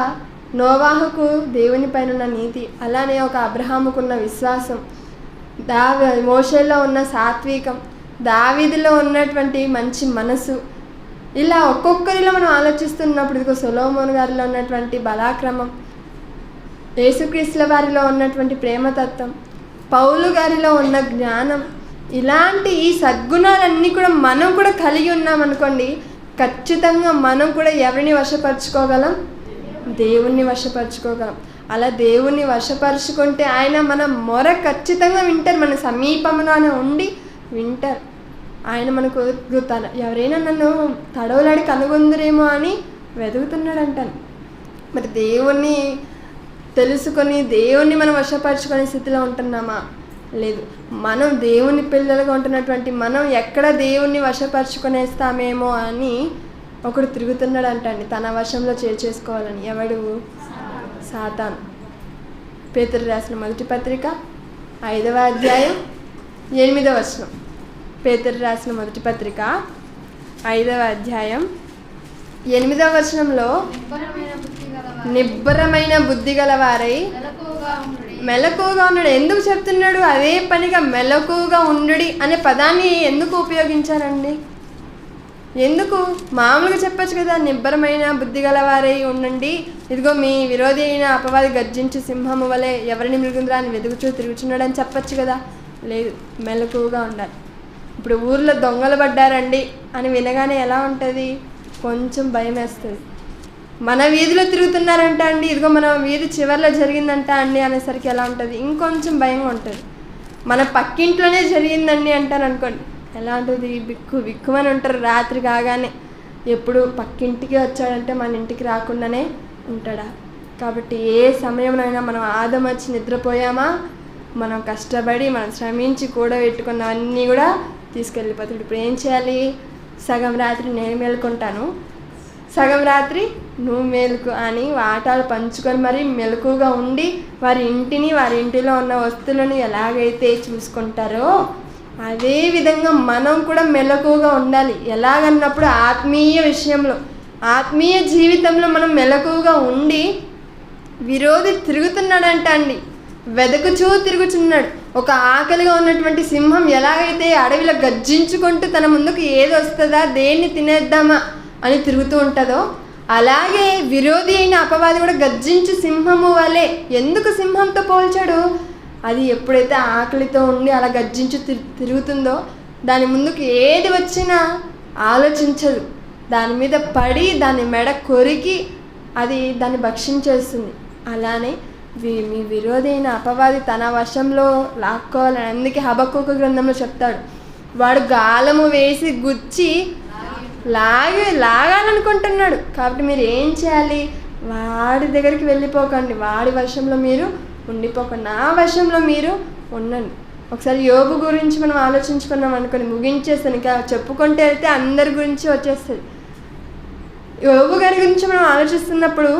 నోవాహుకు దేవుని పైన ఉన్న నీతి, అలానే ఒక అబ్రహాముకున్న విశ్వాసం, మోషేలో ఉన్న సాత్వికం, దావీదులో ఉన్నటువంటి మంచి మనసు, ఇలా ఒక్కొక్కరిలో మనం ఆలోచిస్తున్నప్పుడు ఇదిగో సొలొమోను గారిలో ఉన్నటువంటి బలాక్రమం, యేసుక్రీస్తుల వారిలో ఉన్నటువంటి ప్రేమతత్వం, పౌలు గారిలో ఉన్న జ్ఞానం, ఇలాంటి ఈ సద్గుణాలన్నీ కూడా మనం కూడా కలిగి ఉన్నామనుకోండి, ఖచ్చితంగా మనం కూడా ఎవరిని వశపరుచుకోగలం? దేవుణ్ణి వశపరుచుకోగలం. అలా దేవుణ్ణి వశపరుచుకుంటే ఆయన మన మొర ఖచ్చితంగా వింటారు, మన సమీపంలోనే ఉండి వింటారు. ఆయన మనకు ఎదుగుతాను, ఎవరైనా నన్ను తడవలాడి కనుగొందరేమో అని వెతుకుతున్నాడంటాను. మరి దేవుణ్ణి తెలుసుకొని దేవుణ్ణి మనం వశపరుచుకునే స్థితిలో ఉంటున్నామా? లేదు. మనం దేవుని పిల్లలుగా ఉంటున్నటువంటి మనం ఎక్కడ దేవుణ్ణి వశపరుచుకునేస్తామేమో అని ఒకడు తిరుగుతున్నాడు అంటండి, తన వశంలో చేసుకోవాలని. ఎవడు? సాతాను. పేతురు రాసిన మొదటి పత్రిక 5వ అధ్యాయం 8వ వచనం. పేతురు రాసిన మొదటి పత్రిక 5వ అధ్యాయం 8వ వచనంలో, నిబ్బరమైన బుద్ధి గలవారై మెలకువగా ఉన్నాడు. ఎందుకు చెప్తున్నాడు? అదే పనిగా మెలకువగా ఉండుడి అనే పదాన్ని ఎందుకు ఉపయోగించారండి? ఎందుకు? మామూలుగా చెప్పచ్చు కదా, నిబ్బరమైన బుద్ధి గలవారై ఉండండి, ఇదిగో మీ విరోధి అయిన అపవాది గర్జించి సింహము వలె ఎవరిని మృగుందిరా అని వెతుకుతూ తిరుగుతున్నాడు అని చెప్పచ్చు కదా. లేదు, మెలకువగా ఉండాలి. ఇప్పుడు ఊర్లో దొంగలు పడ్డారండి అని వినగానే ఎలా ఉంటుంది? కొంచెం భయం వేస్తుంది. మన వీధిలో తిరుగుతున్నారంట అండి, ఇదిగో మన వీధి చివరిలో జరిగిందంట అండి అనేసరికి ఎలా ఉంటుంది? ఇంకొంచెం భయంగా ఉంటుంది. మన పక్కింట్లోనే జరిగిందండి అంటారు అనుకోండి, ఎలా ఉంటుంది? బిక్కుమని ఉంటారు. రాత్రి కాగానే ఎప్పుడు పక్కింటికి వచ్చాడంటే మన ఇంటికి రాకుండానే ఉంటాడా? కాబట్టి ఏ సమయంలోనైనా మనం ఆదం వచ్చి నిద్రపోయామా, మనం కష్టపడి మనం శ్రమించి కూడబెట్టుకున్నవన్నీ కూడా తీసుకెళ్ళిపోతాడు. ఇప్పుడు ఏం చేయాలి? సగం రాత్రి నేను మేలుకుంటాను, సగం రాత్రి నువ్వు మేలుకు అని వాటాలు పంచుకొని మరి మెలకుగా ఉండి వారి ఇంటిని, వారి ఇంటిలో ఉన్న వస్తువులను ఎలాగైతే చూసుకుంటారో అదే విధంగా మనం కూడా మెలకుగా ఉండాలి. ఎలాగన్నప్పుడు ఆత్మీయ విషయంలో, ఆత్మీయ జీవితంలో మనం మెలకుగా ఉండి, విరోధి తిరుగుతున్నాడంట అండి, వెదకుచూ తిరుగుతున్నాడు. ఒక ఆకలిగా ఉన్నటువంటి సింహం ఎలాగైతే అడవిలో గర్జించుకుంటూ తన ముందుకు ఏది వస్తుందా, దేన్ని తినేద్దామా అని తిరుగుతూ ఉంటుందో, అలాగే విరోధి అయిన అపవాది కూడా గర్జించి సింహము వలె. ఎందుకు సింహంతో పోల్చాడు? అది ఎప్పుడైతే ఆకలితో ఉండి అలా గర్జించి తిరుగుతుందో దాని ముందుకు ఏది వచ్చినా ఆలోచించదు, దాని మీద పడి దాని మెడ కొరికి అది దాన్ని భక్షించేస్తుంది. అలానే మీ విరోధి అయిన అపవాది తన వశంలో లాక్కోవాలని, అందుకే హబక్కూకు గ్రంథంలో చెప్తాడు, వాడు గాలము వేసి గుచ్చి లాగాలనుకుంటున్నాడు. కాబట్టి మీరు ఏం చేయాలి? వాడి దగ్గరికి వెళ్ళిపోకండి, వాడి వశంలో మీరు ఉండిపోకండి, నా వశంలో మీరు ఉండండి. ఒకసారి యోబు గురించి మనం ఆలోచించుకున్నాం అనుకోని, ముగించేస్తాను, ఇంకా చెప్పుకుంటే వెళ్తే అందరి గురించి వచ్చేస్తుంది. యోబు గారి గురించి మనం ఆలోచిస్తున్నప్పుడు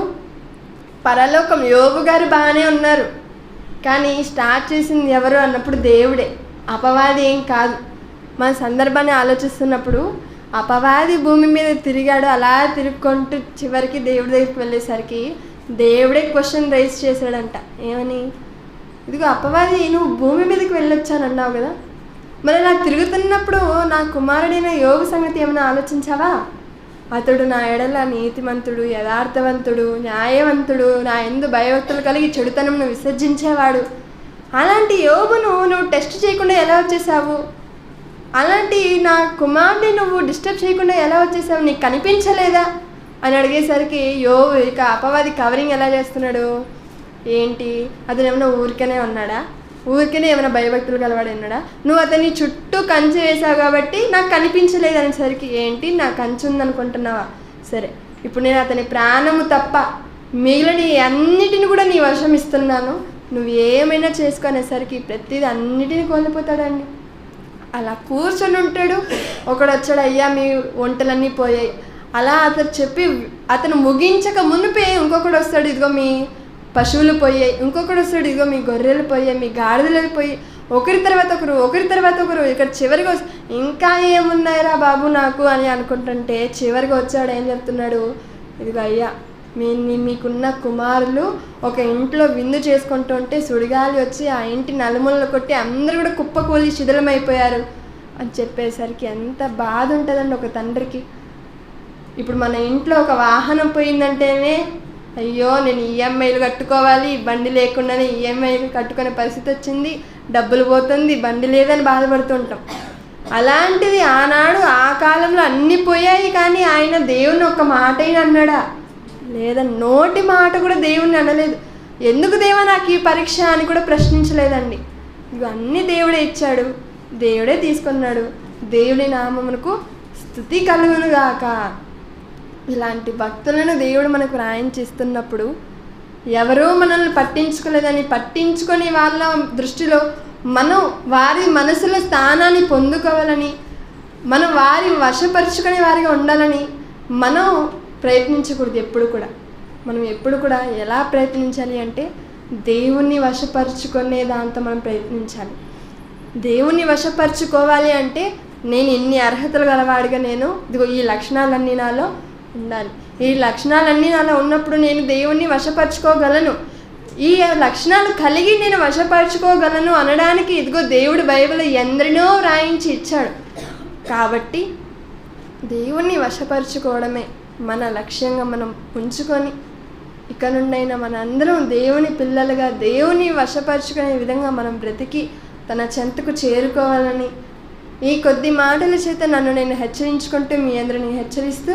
పరలోకం యోబు గారు బాగానే ఉన్నారు, కానీ స్టార్ట్ చేసింది ఎవరు అన్నప్పుడు దేవుడే, అపవాది ఏం కాదు. మన సందర్భాన్ని ఆలోచిస్తున్నప్పుడు అపవాది భూమి మీద తిరిగాడు, అలా తిరుగుకుంటూ చివరికి దేవుడి దగ్గరికి వెళ్ళేసరికి దేవుడే క్వశ్చన్ రైజ్ చేశాడంట. ఏమని? ఇదిగో అపవాది, నువ్వు భూమి మీదకి వెళ్ళొచ్చానన్నావు కదా, మరి నాకు తిరుగుతున్నప్పుడు నా కుమారుడైన యోబు సంగతి ఏమైనా ఆలోచించావా? అతడు నా ఎడల నీతిమంతుడు, యథార్థవంతుడు, న్యాయవంతుడు, నా యందు భయభక్తులు కలిగి చెడుతనంను విసర్జించేవాడు. అలాంటి యోబును నువ్వు టెస్ట్ చేయకుండా ఎలా వచ్చేసావు? అలాంటి నా కుమారుడిని నువ్వు డిస్టర్బ్ చేయకుండా ఎలా వచ్చేసావు? నీకు కనిపించలేదా అని అడిగేసరికి యోబు ఇక అపవాది కవరింగ్ ఎలా చేస్తున్నాడు? ఏంటి, అతను ఏమైనా ఊరికనే ఉన్నాడా? ఊరికనే ఏమైనా భయభక్తులు కలవాడు ఉన్నాడా? నువ్వు అతని చుట్టూ కంచె వేసావు కాబట్టి నాకు కనిపించలేదు అనేసరికి, ఏంటి నా కంచె ఉందనుకుంటున్నావా? సరే, ఇప్పుడు నేను అతని ప్రాణము తప్ప మిగిలిన అన్నిటిని కూడా నీ వశం ఇస్తున్నాను, నువ్వు ఏమైనా చేసుకునేసరికి ప్రతిదీ అన్నిటిని కోల్పోతాడండి. అలా కూర్చొని ఉంటాడు. ఒకడు వచ్చాడు, అయ్యా మీ వంటలన్నీ పోయాయి. అలా అతను చెప్పి అతను ముగించక మునిపే ఇంకొకడు వస్తాడు, ఇదిగో మీ పశువులు పోయాయి. ఇంకొకడు వస్తాడు, ఇదిగో మీ గొర్రెలు పోయాయి, మీ గాడిదలు పోయి, ఒకరి తర్వాత ఒకరు ఇక్కడ చివరికి ఇంకా ఏమున్నాయిరా బాబు నాకు అని అనుకుంటుంటే చివరికి వచ్చాడు. ఏం చెప్తున్నాడు? ఇదిగో అయ్యా మీకున్న కుమారులు ఒక ఇంట్లో విందు చేసుకుంటూ ఉంటే సుడిగాలి వచ్చి ఆ ఇంటి నలుమూలలు కొట్టి అందరూ కూడా కుప్పకూలి శిథిలమైపోయారు అని చెప్పేసరికి ఎంత బాధ ఉంటుందండి ఒక తండ్రికి. ఇప్పుడు మన ఇంట్లో ఒక వాహనం పోయిందంటేనే అయ్యో నేను ఈఎంఐలు కట్టుకోవాలి, బండి లేకుండానే ఈఎంఐలు కట్టుకునే పరిస్థితి వచ్చింది, డబ్బులు పోతుంది, బండి లేదని బాధపడుతుంటాం. అలాంటిది ఆనాడు ఆ కాలంలో అన్నీ పోయాయి, కానీ ఆయన దేవుని ఒక మాట అయినా అన్నాడా? లేదా, నోటి మాట కూడా దేవుణ్ణి అనలేదు. ఎందుకు దేవా నాకు ఈ పరీక్ష అని కూడా ప్రశ్నించలేదండి. ఇవన్నీ దేవుడే ఇచ్చాడు, దేవుడే తీసుకున్నాడు. దేవుడి నామమునకు స్తుతి కలుగునుగాక. ఇలాంటి భక్తులను దేవుడు మనకు రాయించిస్తున్నప్పుడు ఎవరో మనల్ని పట్టించుకోలేదని పట్టించుకొని వాళ్ళ దృష్టిలో మనం వారి మనసులో స్థానాన్ని పొందుకోవాలని, మనం వారి వశపరుచుకునే వారిగా ఉండాలని మనం ప్రయత్నించకూడదు. మనం ఎప్పుడు కూడా ఎలా ప్రయత్నించాలి అంటే దేవుణ్ణి వశపరుచుకునే దాంతో మనం ప్రయత్నించాలి. దేవుణ్ణి వశపరుచుకోవాలి అంటే నేను ఇన్ని అర్హతలు గలవాడిగా నేను ఇదిగో ఈ లక్షణాలన్నీ నాలో ఉండాలి. ఈ లక్షణాలన్నీ నాలో ఉన్నప్పుడు నేను దేవుణ్ణి వశపరుచుకోగలను. ఈ లక్షణాలు కలిగి నేను వశపరుచుకోగలను అనడానికి ఇదిగో దేవుడు బైబిల్ ఎందరినో రాయించి ఇచ్చాడు. కాబట్టి దేవుణ్ణి వశపరుచుకోవడమే మన లక్ష్యంగా మనం ఉంచుకొని ఇక నుండైనా మనందరం దేవుని పిల్లలుగా దేవుని వశపరుచుకునే విధంగా మనం బ్రతికి తన చెంతకు చేరుకోవాలని ఈ కొద్ది మాటల చేత నన్ను నేను హెచ్చరించుకుంటూ మీ అందరిని హెచ్చరిస్తూ